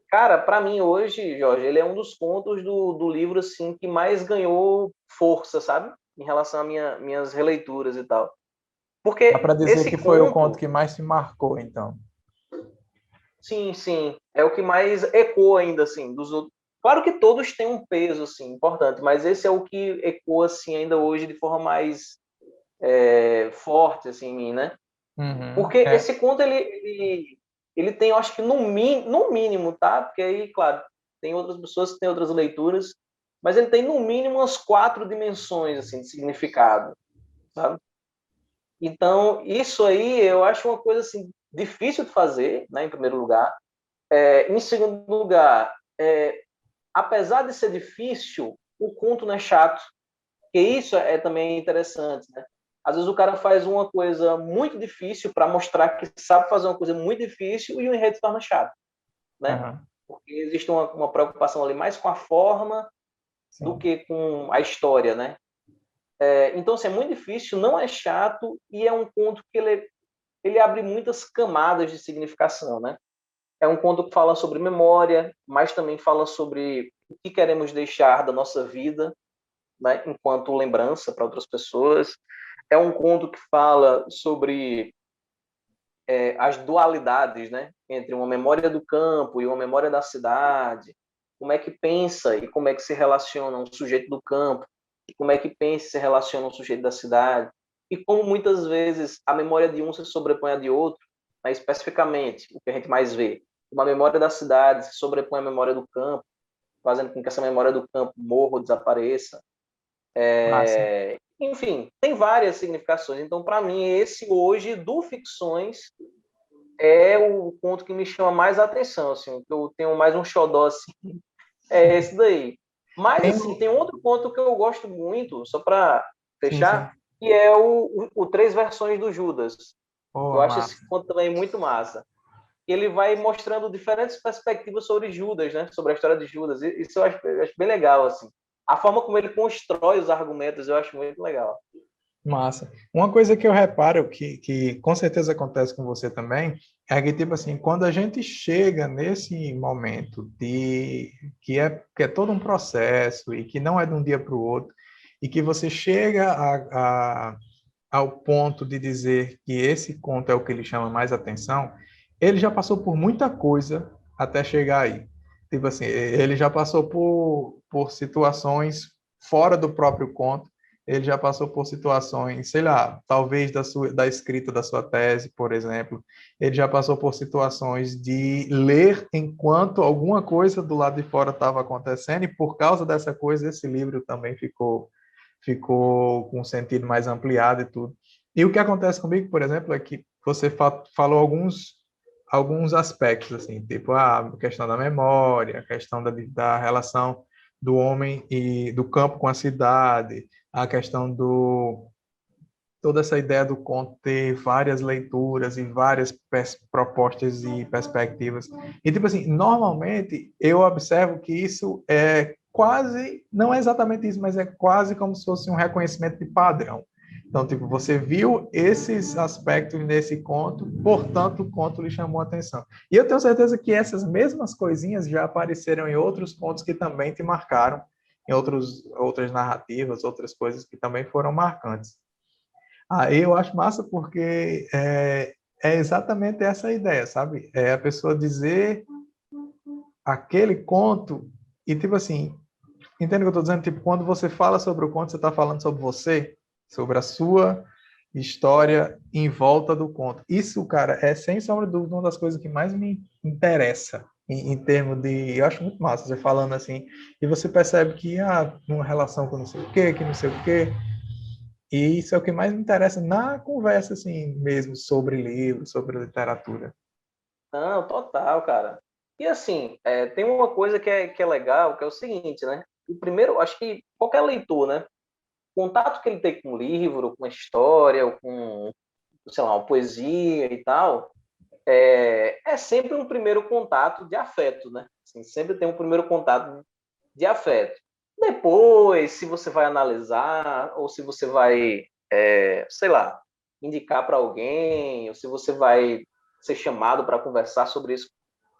cara, para mim hoje, Jorge, ele é um dos contos do livro assim que mais ganhou força, sabe? Em relação às minhas releituras e tal. Dá para Porque dizer que esse foi o conto conto, que mais te marcou, então. sim, sim, é o que mais ecoa ainda assim dos outros. Claro que todos têm um peso assim importante, mas esse é o que ecoa assim ainda hoje de forma mais forte assim em mim, né? Uhum. Porque É, esse conto ele tem, eu acho que no mínimo, tá? Porque aí, claro, tem outras pessoas que têm outras leituras, mas ele tem no mínimo umas 4 dimensões assim de significado, sabe? Então, isso aí eu acho uma coisa assim difícil de fazer, né, em primeiro lugar. Em segundo lugar, apesar de ser difícil, o conto não é chato, que isso é também interessante, né? Às vezes o cara faz uma coisa muito difícil para mostrar que sabe fazer uma coisa muito difícil e o enredo se torna chato, né? aham, Porque existe uma preocupação ali mais com a forma do sim. que com a história, né? Então, assim, é muito difícil, não é chato e é um conto que ele abre muitas camadas de significação, né? É um conto que fala sobre memória, mas também fala sobre o que queremos deixar da nossa vida, né, enquanto lembrança para outras pessoas. É um conto que fala sobre as dualidades, né, entre uma memória do campo e uma memória da cidade. Como é que pensa e como é que se relaciona um sujeito do campo, e como é que pensa e se relaciona um sujeito da cidade. E como muitas vezes a memória de um se sobrepõe à de outro, né, especificamente, o que a gente mais vê. Uma memória da cidade se sobrepõe à memória do campo, fazendo com que essa memória do campo morra ou desapareça. Massa. Enfim, tem várias significações. Então, para mim, esse hoje do Ficções é o ponto que me chama mais a atenção, assim, que eu tenho mais um xodó, assim, é esse daí. Mas, Tem assim, tem outro ponto que eu gosto muito, só para Sim, sim. fechar, que é o Três Versões do Judas. Eu Pô, acho esse massa. ponto também muito massa. Ele vai mostrando diferentes perspectivas sobre Judas, né? Sobre a história de Judas. Isso eu acho bem legal, assim. A forma como ele constrói os argumentos eu acho muito legal. Massa. Uma coisa que eu reparo que com certeza acontece com você também é que, tipo assim, quando a gente chega nesse momento que é todo um processo e que não é de um dia para o outro, e que você chega ao ponto de dizer que esse conto é o que lhe chama mais atenção, ele já passou por muita coisa até chegar aí. Tipo assim, ele já passou por situações fora do próprio conto, ele já passou por situações, sei lá, talvez da escrita da sua tese, por exemplo, ele já passou por situações de ler enquanto alguma coisa do lado de fora estava acontecendo, e por causa dessa coisa, esse livro também ficou com um sentido mais ampliado e tudo. E o que acontece comigo, por exemplo, é que você falou alguns aspectos, assim, tipo a questão da memória, a questão da relação do homem e do campo com a cidade, a questão toda essa ideia do conto ter várias leituras e várias propostas e perspectivas. E, tipo assim, normalmente eu observo que isso é quase, não é exatamente isso, mas é quase como se fosse um reconhecimento de padrão. Então, tipo, você viu esses aspectos nesse conto, portanto, o conto lhe chamou a atenção. E eu tenho certeza que essas mesmas coisinhas já apareceram em outros contos que também te marcaram, em outras narrativas, outras coisas que também foram marcantes. Aí eu acho massa porque é exatamente essa a ideia, sabe? É a pessoa dizer aquele conto e, tipo assim, entende o que eu estou dizendo? Tipo, quando você fala sobre o conto, você está falando sobre você, sobre a sua história em volta do conto. Isso, cara, é sem sombra de dúvida uma das coisas que mais me interessa em termos de... Eu acho muito massa você falando assim, e você percebe que, uma relação com não sei o quê, que não sei o quê, e isso é o que mais me interessa na conversa, assim, mesmo, sobre livros, sobre literatura. Não, total, cara. E assim, tem uma coisa que é legal, que é o seguinte, né? O primeiro, acho que qualquer leitor, né? O contato que ele tem com o livro, com a história, ou com, sei lá, uma poesia e tal, é sempre um primeiro contato de afeto, né? Assim, sempre tem um primeiro contato de afeto. Depois, se você vai analisar, ou se você vai, sei lá, indicar para alguém, ou se você vai ser chamado para conversar sobre isso,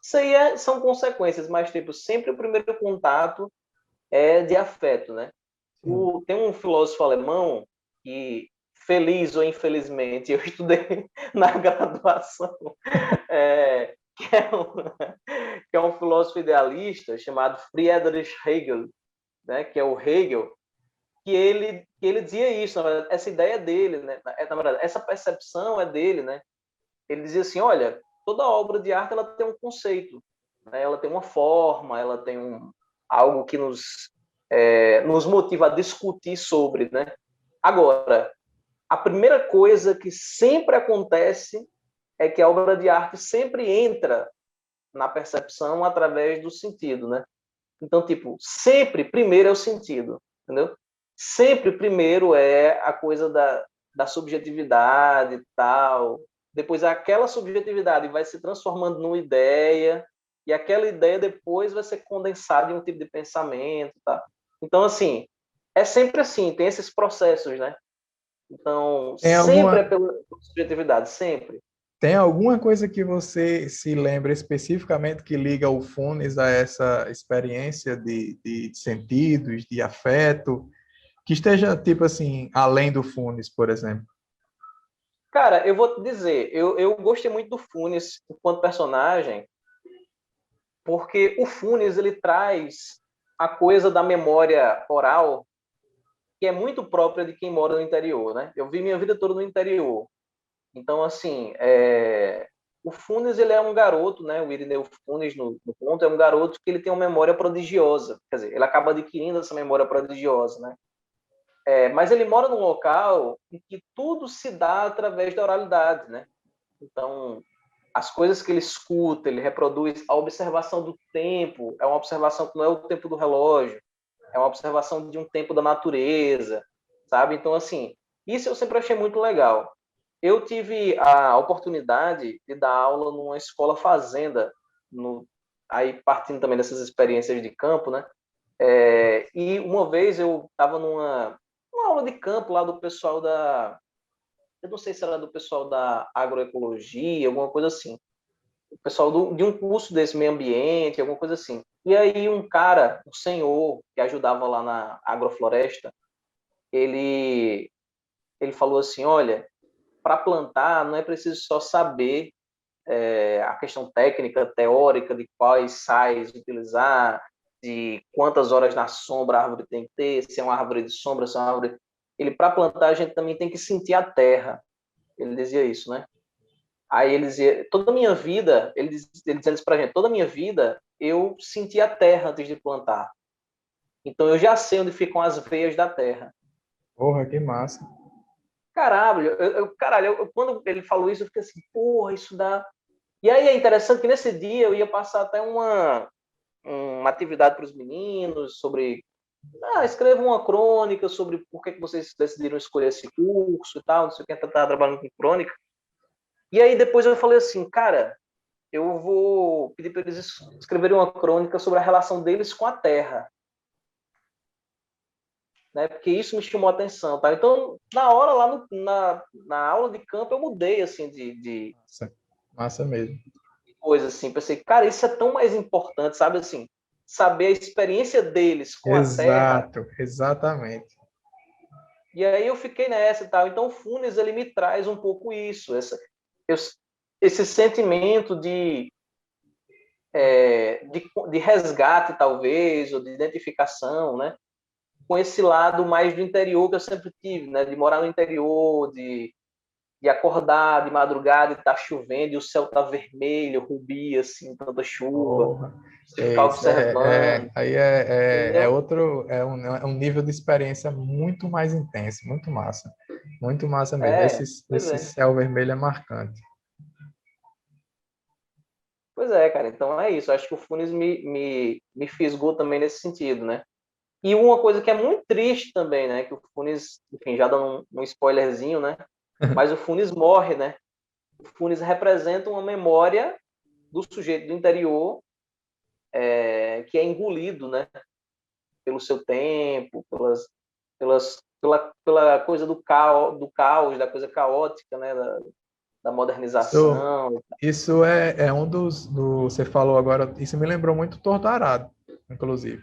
isso aí são consequências, mas tipo, sempre o primeiro contato é de afeto, né? Sim. Tem um filósofo alemão que, feliz ou infelizmente, eu estudei na graduação, que é um filósofo idealista chamado Friedrich Hegel, né? Que é o Hegel, que ele dizia isso, na verdade, essa ideia é dele, né? Na verdade, essa percepção é dele, né? Ele dizia assim, olha, toda obra de arte ela tem um conceito, né? Ela tem uma forma, ela tem algo que nos motiva a discutir sobre, né? Agora, a primeira coisa que sempre acontece é que a obra de arte sempre entra na percepção através do sentido, né? Então, tipo, sempre primeiro é o sentido, entendeu? Sempre primeiro é a coisa da subjetividade e tal. Depois aquela subjetividade vai se transformando numa ideia, e aquela ideia depois vai ser condensada em um tipo de pensamento, tá? Então, assim, é sempre assim, tem esses processos, né? Então, Tem sempre é alguma, pela subjetividade, sempre. tem alguma coisa que você se lembra especificamente que liga o Funes a essa experiência de sentidos, de afeto, que esteja, tipo assim, além do Funes, por exemplo? Cara, eu vou te dizer, eu gostei muito do Funes enquanto personagem, porque o Funes ele traz a coisa da memória oral que é muito própria de quem mora no interior, né? Eu vi minha vida toda no interior, então assim, o Funes ele é um garoto, né? O Irineu Funes no conto é um garoto que ele tem uma memória prodigiosa, quer dizer, ele acaba adquirindo essa memória prodigiosa, né? Mas ele mora num local em que tudo se dá através da oralidade, né? Então, as coisas que ele escuta, ele reproduz, a observação do tempo é uma observação que não é o tempo do relógio, é uma observação de um tempo da natureza, sabe? Então, assim, isso eu sempre achei muito legal. Eu tive a oportunidade de dar aula numa escola fazenda, aí partindo também dessas experiências de campo, né? E uma vez eu estava numa aula de campo lá do pessoal eu não sei se era do pessoal da agroecologia, alguma coisa assim, o pessoal de um curso desse meio ambiente, alguma coisa assim. E aí um cara, um senhor que ajudava lá na agrofloresta, ele falou assim, olha, para plantar não é preciso só saber a questão técnica, teórica, de quais sais utilizar, de quantas horas na sombra a árvore tem que ter, se é uma árvore de sombra, se é uma árvore... Ele, para plantar, a gente também tem que sentir a terra. Ele dizia isso, né? Aí ele dizia, toda a minha vida, ele dizendo isso pra gente, toda a minha vida eu senti a terra antes de plantar. Então eu já sei onde ficam as veias da terra. Porra, que massa. Caralho, quando ele falou isso, eu fiquei assim, porra, isso dá... E aí é interessante que nesse dia eu ia passar até uma atividade para os meninos sobre... escreva uma crônica sobre por que vocês decidiram escolher esse curso e tal, não sei o que, estava trabalhando com crônica. E aí depois eu falei assim, cara, eu vou pedir para eles escreverem uma crônica sobre a relação deles com a terra. Né? Porque isso me chamou a atenção, tá? Então, na hora, lá na aula de campo, eu mudei, assim, de Massa mesmo. coisa, assim. Pensei, cara, isso é tão mais importante, sabe, assim, saber a experiência deles com a terra. Exato, exatamente. E aí eu fiquei nessa e tal. Então, o Funes, ele me traz um pouco isso, esse sentimento de resgate, talvez, ou de identificação, né? Com esse lado mais do interior que eu sempre tive, né? De morar no interior, de acordar de madrugada e tá chovendo e o céu tá vermelho, rubi, assim, tanta chuva. Porra. Você ficar observando, Aí é entendeu? outro, é um nível de experiência muito mais intenso, muito massa mesmo. Pois Esse é. céu vermelho é marcante. Pois é, cara. Então é isso. Acho que o Funes me fisgou também nesse sentido, né? E uma coisa que é muito triste também, né? Que o Funes, enfim, já dando um spoilerzinho, né? Mas o Funes morre, né? O Funes representa uma memória do sujeito do interior que é engolido, né? Pelo seu tempo, pela coisa do caos, da coisa caótica, né? Da Isso, modernização. isso é um você falou agora, isso me lembrou muito Torturado, inclusive.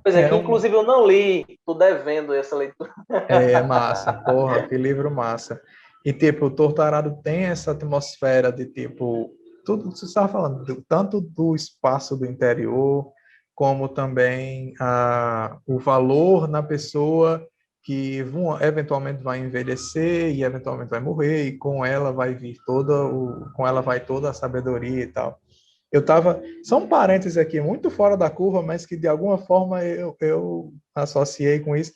Pois é, É que um, inclusive eu não li, tô devendo essa leitura. é massa, porra, que livro massa. E, tipo, o Torturado tem essa atmosfera de, tipo, tudo que você estava falando, tanto do espaço do interior, como também o valor na pessoa que eventualmente vai envelhecer e eventualmente vai morrer, e com ela vai vir com ela vai toda a sabedoria e tal. Eu estava, só um parênteses aqui, muito fora da curva, mas que de alguma forma eu associei com isso.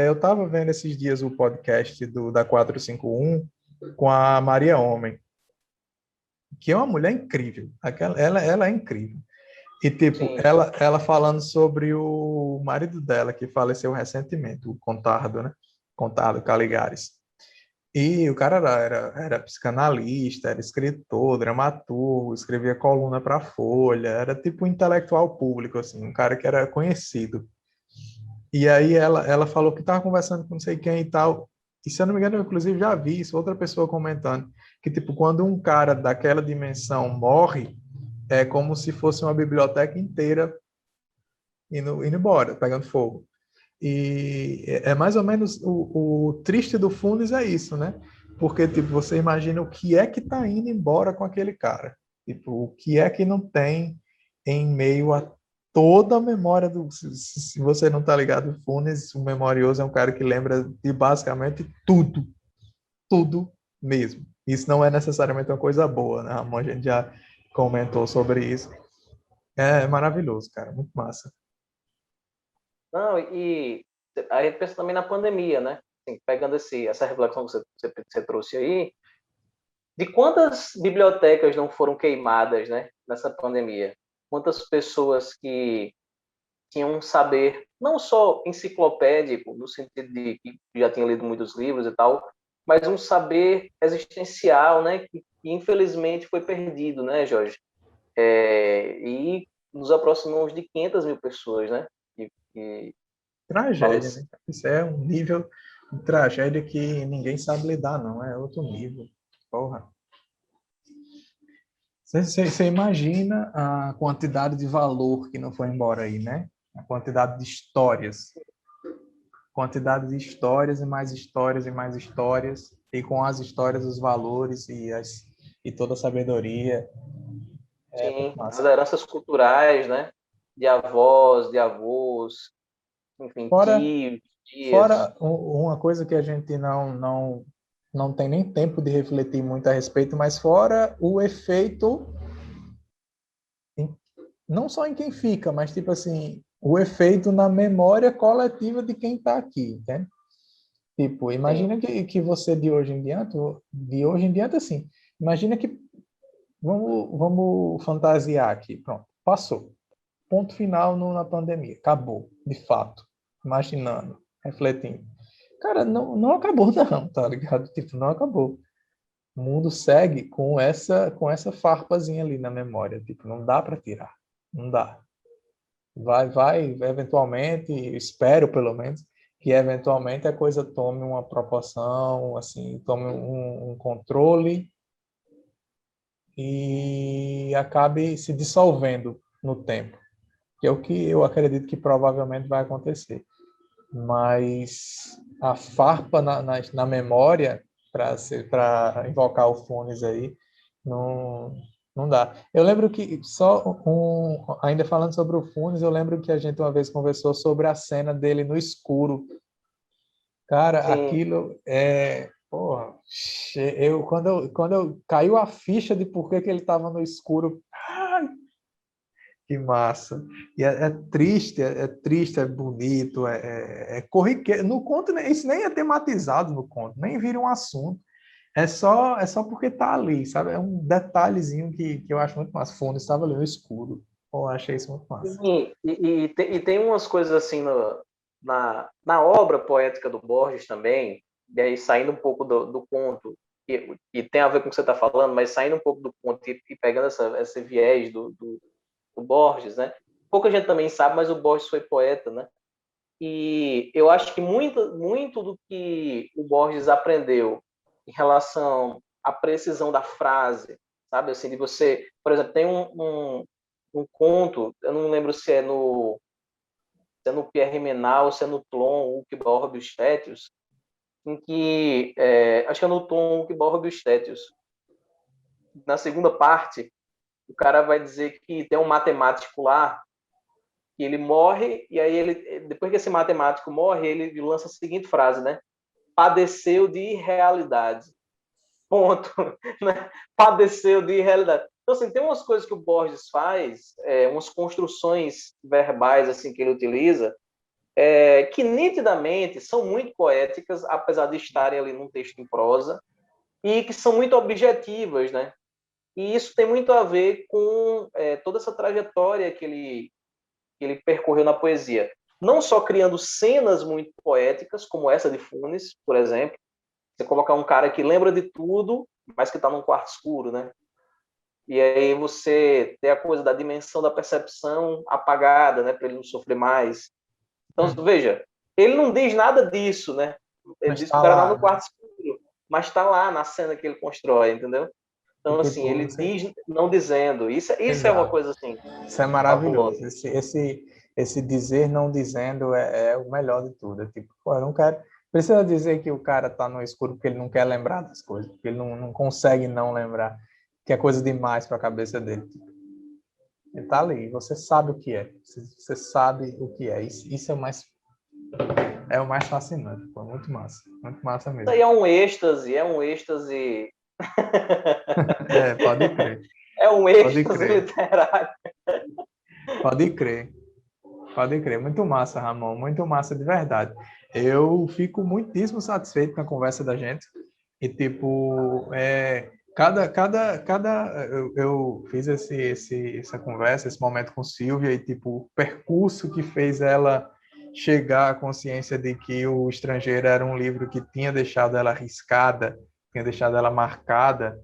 Eu estava vendo esses dias o podcast da 451 com a Maria Homem, que é uma mulher incrível. Ela é incrível. E, tipo, Sim, ela falando sobre o marido dela, que faleceu recentemente, o Contardo, né? Contardo Caligares. E o cara era psicanalista, era escritor, dramaturgo, escrevia coluna para Folha, era tipo um intelectual público, assim, um cara que era conhecido. E aí ela falou que estava conversando com não sei quem e tal, e se eu não me engano, eu inclusive já vi isso, outra pessoa comentando, que tipo, quando um cara daquela dimensão morre, é como se fosse uma biblioteca inteira indo embora, pegando fogo. E é mais ou menos o triste do Funes é isso, né? Porque, tipo, você imagina o que é que tá indo embora com aquele cara. Tipo, o que é que não tem em meio a toda a memória do... Se você não tá ligado, o Funes, o memorioso, é um cara que lembra de basicamente tudo. Tudo mesmo. Isso não é necessariamente uma coisa boa, né, Ramon? A gente já comentou sobre isso. É maravilhoso, cara. Muito massa. não, e a gente pensa também na pandemia, né? Assim, pegando essa reflexão que você trouxe aí, de quantas bibliotecas não foram queimadas, né, nessa pandemia? Quantas pessoas que tinham um saber não só enciclopédico, no sentido de que já tinha lido muitos livros e tal, mas um saber existencial, né, que infelizmente foi perdido, né, Jorge? E nos aproximamos de 500 mil pessoas, né, que Tragédia, né? falecidas. Isso é um nível de tragédia que ninguém sabe lidar, não. É outro nível. Porra. Você imagina a quantidade de valor que não foi embora aí, né? A quantidade de histórias. Quantidade de histórias e mais histórias e mais histórias. E com as histórias, os valores e as e toda a sabedoria. É muito Sim, as massa. heranças culturais, né? De avós, de avós, enfim, Fora, tios, tias. fora uma coisa que a gente não tem nem tempo de refletir muito a respeito, mas fora o efeito, não só em quem fica, mas tipo assim, o efeito na memória coletiva de quem está aqui, né? Tipo, Sim, imagina que você de hoje em diante assim, imagina que vamos fantasiar aqui, pronto, passou, ponto final na pandemia, acabou, de fato, imaginando, refletindo. Cara, não acabou não, tá ligado? Tipo, não acabou. O mundo segue com essa farpazinha ali na memória, tipo, não dá para tirar, não dá. Vai, eventualmente, espero pelo menos, que eventualmente a coisa tome uma proporção, assim, tome um controle e acabe se dissolvendo no tempo, que é o que eu acredito que provavelmente vai acontecer. Mas a farpa na memória para invocar o Funes aí não não dá. Eu lembro que ainda falando sobre o Funes, eu lembro que a gente uma vez conversou sobre a cena dele no escuro. Cara, sim. aquilo é, porra, quando eu caiu a ficha de por que ele estava no escuro. Que massa. E é triste, é triste, é bonito, é corriqueiro. No conto, isso nem é tematizado no conto, nem vira um assunto. É só porque tá ali, sabe? É um detalhezinho que eu acho muito massa. Fundo estava ali no escuro. Pô, eu achei isso muito massa. E tem umas coisas assim na obra poética do Borges também, e aí saindo um pouco do conto, que tem a ver com o que você está falando, mas saindo um pouco do conto e pegando esse viés do Borges, né? Pouca gente também sabe, mas o Borges foi poeta, né? E eu acho que muito do que o Borges aprendeu em relação à precisão da frase, sabe? Assim, de você, por exemplo, tem um conto, eu não lembro se é no Pierre Menal, se é no Tlon, o que borra os tétios, em que, acho que é no Tlon, o que borra os tétios. Na segunda parte, o cara vai dizer que tem um matemático lá que ele morre, e aí depois que esse matemático morre, ele lança a seguinte frase, né? Padeceu de irrealidade. Ponto. Né? Padeceu de irrealidade. Então, assim, tem umas coisas que o Borges faz, umas construções verbais assim que ele utiliza, que nitidamente são muito poéticas, apesar de estarem ali num texto em prosa, e que são muito objetivas, né? E isso tem muito a ver com toda essa trajetória que ele percorreu na poesia. Não só criando cenas muito poéticas, como essa de Funes, por exemplo, você colocar um cara que lembra de tudo, mas que está num quarto escuro, né? E aí você tem a coisa da dimensão da percepção apagada, né, para ele não sofrer mais. Então, Hum. veja, ele não diz nada disso, né? Ele Mas diz que está o cara está lá, no né? quarto escuro, mas está lá na cena que ele constrói, entendeu? E Então, assim, tipo, ele diz não dizendo. Isso é uma exato. coisa, assim, Isso é fabulosa. maravilhoso. Esse dizer não dizendo é o melhor de tudo. É tipo, pô, eu não quero. Precisa dizer que o cara tá no escuro porque ele não quer lembrar das coisas, porque ele não consegue não lembrar, que é coisa demais para a cabeça dele. Ele tá ali, você sabe o que é. Você sabe o que é. Isso é o mais fascinante. Pô, muito massa Isso mesmo. aí é um êxtase, Pode crer, é um pode êxtase crer, literário. pode crer. Pode crer, muito massa, Ramon, muito massa de verdade. Eu fico muitíssimo satisfeito com a conversa da gente. E, tipo, eu fiz essa conversa, esse momento com Silvia, e, tipo, o percurso que fez ela chegar à consciência de que O Estrangeiro era um livro que tinha deixado ela arriscada, tinha deixado ela marcada,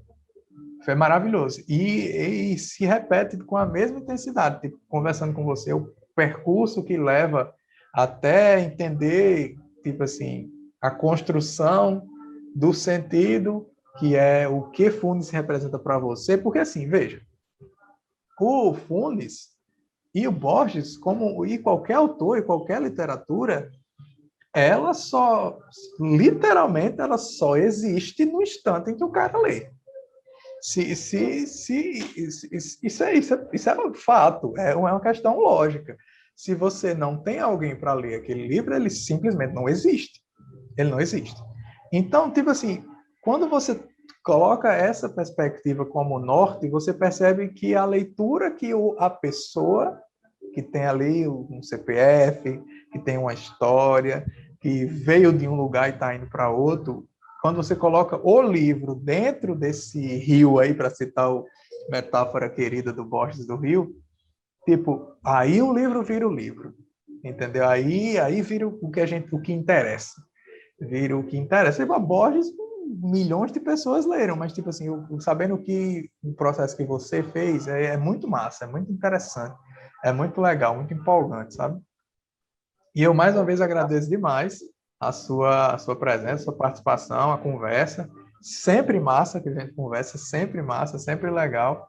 foi maravilhoso. E se repete com a mesma intensidade, tipo, conversando com você, o percurso que leva até entender, tipo assim, a construção do sentido que é o que Funes representa para você, porque assim, veja, o Funes e o Borges, como e qualquer autor e qualquer literatura, ela só, literalmente, ela só existe no instante em que o cara lê. Isso é um fato, é uma questão lógica. Se você não tem alguém para ler aquele livro, ele simplesmente não existe. Ele não existe. Então, tipo assim, quando você coloca essa perspectiva como norte, você percebe que a leitura que a pessoa que tem ali um CPF, que tem uma história, que veio de um lugar e está indo para outro, quando você coloca o livro dentro desse rio aí, para citar a metáfora querida do Borges do Rio, tipo, aí o livro vira o livro, entendeu? Aí vira o que interessa, vira o que interessa. Tipo, a Borges, milhões de pessoas leram, mas tipo assim, sabendo que o processo que você fez é muito massa, é muito interessante, é muito legal, muito empolgante, sabe? E eu mais uma vez agradeço demais a sua presença, a sua participação, a conversa. Sempre massa que a gente conversa, sempre massa, sempre legal.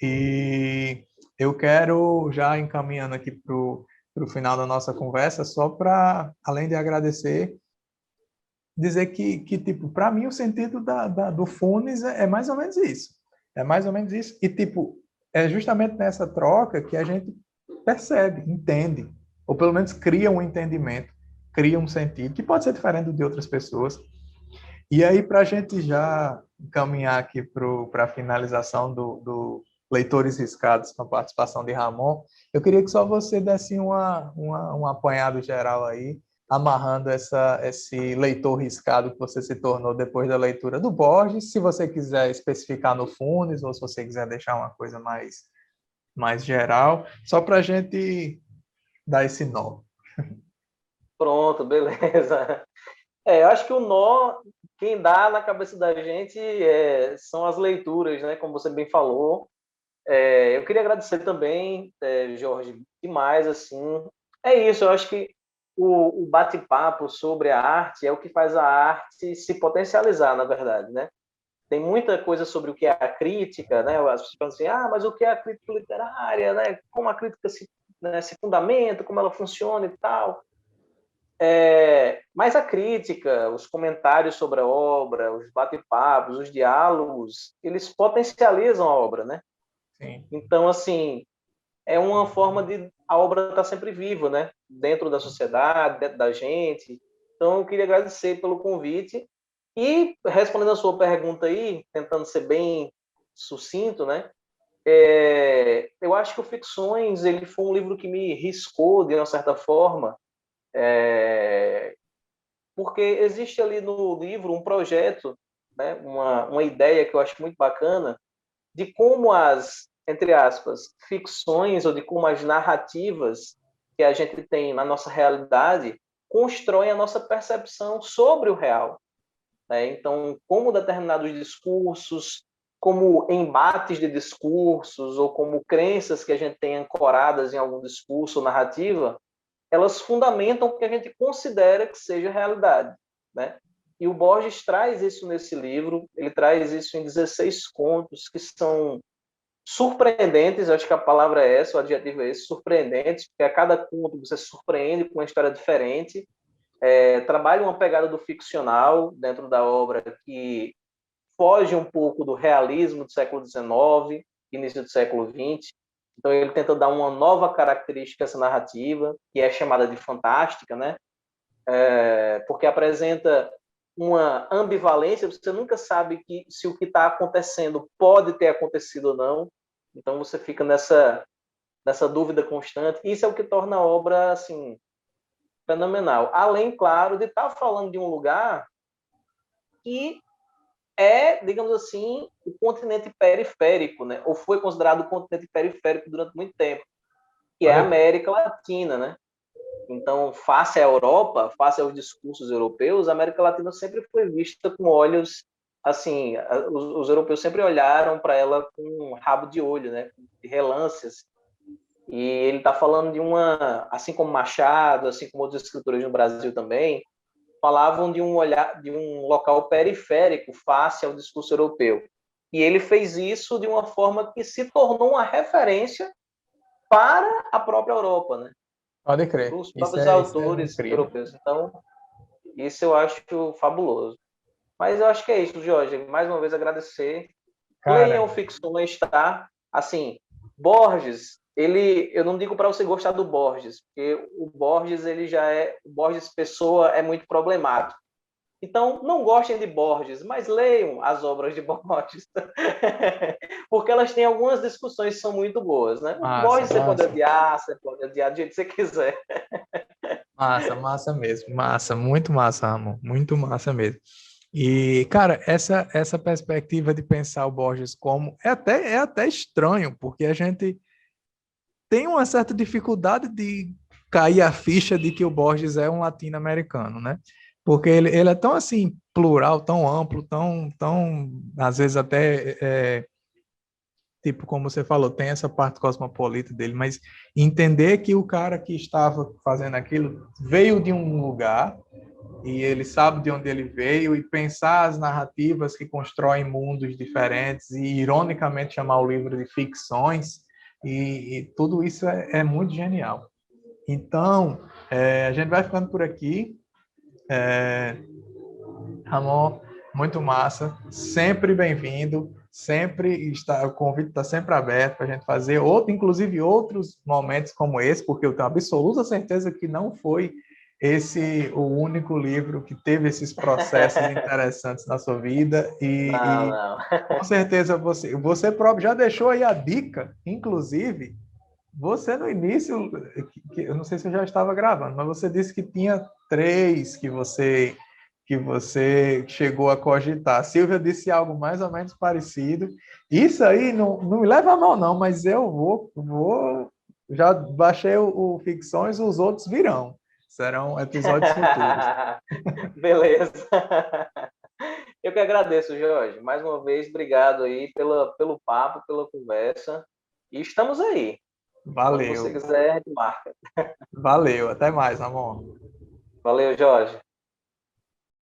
E eu quero, já encaminhando aqui para o final da nossa conversa, só para, além de agradecer, dizer que tipo, para mim, o sentido do Funes é mais ou menos isso. É mais ou menos isso. E, tipo, é justamente nessa troca que a gente percebe, entende, ou pelo menos cria um entendimento, cria um sentido, que pode ser diferente de outras pessoas. E aí, para a gente já caminhar aqui para a finalização do Leitores Riscados, com a participação de Ramon, eu queria que só você desse um apanhado geral aí, amarrando esse leitor riscado que você se tornou depois da leitura do Borges, se você quiser especificar no Funes, ou se você quiser deixar uma coisa mais geral, só para a gente dar esse nó. Pronto, beleza. Eu acho que o nó, quem dá na cabeça da gente são as leituras, né? Como você bem falou. Eu queria agradecer também, Jorge, demais, assim. É isso, eu acho que o bate-papo sobre a arte é o que faz a arte se potencializar, na verdade, né? Tem muita coisa sobre o que é a crítica, né? As pessoas falam assim, mas o que é a crítica literária, né? Como a crítica se fundamenta, como ela funciona e tal. Mas a crítica, os comentários sobre a obra, os bate-papos, os diálogos, eles potencializam a obra, né? Sim. Então, assim, é uma forma de a obra estar sempre viva, né? Dentro da sociedade, dentro da gente. Então, eu queria agradecer pelo convite e respondendo a sua pergunta aí, tentando ser bem sucinto, né? Eu acho que o Ficções ele foi um livro que me riscou de uma certa forma, porque existe ali no livro um projeto, né? Uma ideia que eu acho muito bacana de como as, entre aspas, ficções ou de como as narrativas que a gente tem na nossa realidade constroem a nossa percepção sobre o real, né? Então, como determinados discursos, como embates de discursos ou como crenças que a gente tem ancoradas em algum discurso ou narrativa, elas fundamentam o que a gente considera que seja realidade, né? E o Borges traz isso nesse livro, ele traz isso em 16 contos que são surpreendentes, acho que a palavra é essa, o adjetivo é esse, surpreendentes, porque a cada conto você se surpreende com uma história diferente. Trabalha uma pegada do ficcional dentro da obra que foge um pouco do realismo do século XIX, início do século XX. Então ele tenta dar uma nova característica a essa narrativa, que é chamada de fantástica, né? Porque apresenta uma ambivalência, você nunca sabe se o que está acontecendo pode ter acontecido ou não. Então você fica nessa dúvida constante. Isso é o que torna a obra assim fenomenal. Além, claro, de estar falando de um lugar que digamos assim, o continente periférico, né? Ou foi considerado o continente periférico durante muito tempo, que é a Olha, América Latina, né? Então, face à Europa, face aos discursos europeus, a América Latina sempre foi vista com olhos, assim, os europeus sempre olharam para ela com um rabo de olho, né? De relances. E ele está falando de assim como Machado, assim como outros escritores no Brasil também, falavam de um olhar, de um local periférico face ao discurso europeu. E ele fez isso de uma forma que se tornou uma referência para a própria Europa, né? pode Para crer. os Isso próprios é autores incrível. europeus. Então, isso eu acho fabuloso. Mas eu acho que é isso, Jorge. Mais uma vez agradecer. Leiam Cara, ficções, tá? Assim, Borges, eu não digo para você gostar do Borges, porque o Borges, o Borges pessoa é muito problemático. Então, não gostem de Borges, mas leiam as obras de Borges, porque elas têm algumas discussões que são muito boas, né? O massa, Borges massa. você pode odiar do jeito que você quiser. Massa, massa mesmo. Massa, muito massa, Ramon. Muito massa mesmo. E, cara, essa perspectiva de pensar o Borges como é até estranho, porque a gente tem uma certa dificuldade de cair a ficha de que o Borges é um latino-americano, né? Porque ele é tão assim plural, tão amplo, tão às vezes até tipo, como você falou, tem essa parte cosmopolita dele, mas entender que o cara que estava fazendo aquilo veio de um lugar e ele sabe de onde ele veio e pensar as narrativas que constroem mundos diferentes e, ironicamente, chamar o livro de ficções e tudo isso é muito genial. Então, a gente vai ficando por aqui. Ramon, muito massa, sempre bem-vindo, sempre está, o convite está sempre aberto para a gente fazer outro, inclusive outros momentos como esse, porque eu tenho absoluta certeza que não foi esse o único livro que teve esses processos interessantes na sua vida Não, e não. com certeza você próprio já deixou aí a dica, inclusive você no início, eu não sei se eu já estava gravando, mas você disse que tinha três que você chegou a cogitar. A Silvia disse algo mais ou menos parecido. Isso aí não me leva a mal, não, mas eu já baixei o Ficções, os outros virão. Serão episódios futuros. Beleza. Eu que agradeço, Jorge. Mais uma vez, obrigado aí pelo papo, pela conversa. E estamos aí. Quando você Valeu, quiser, a gente marca. valeu. Até mais, amor. Valeu, Jorge.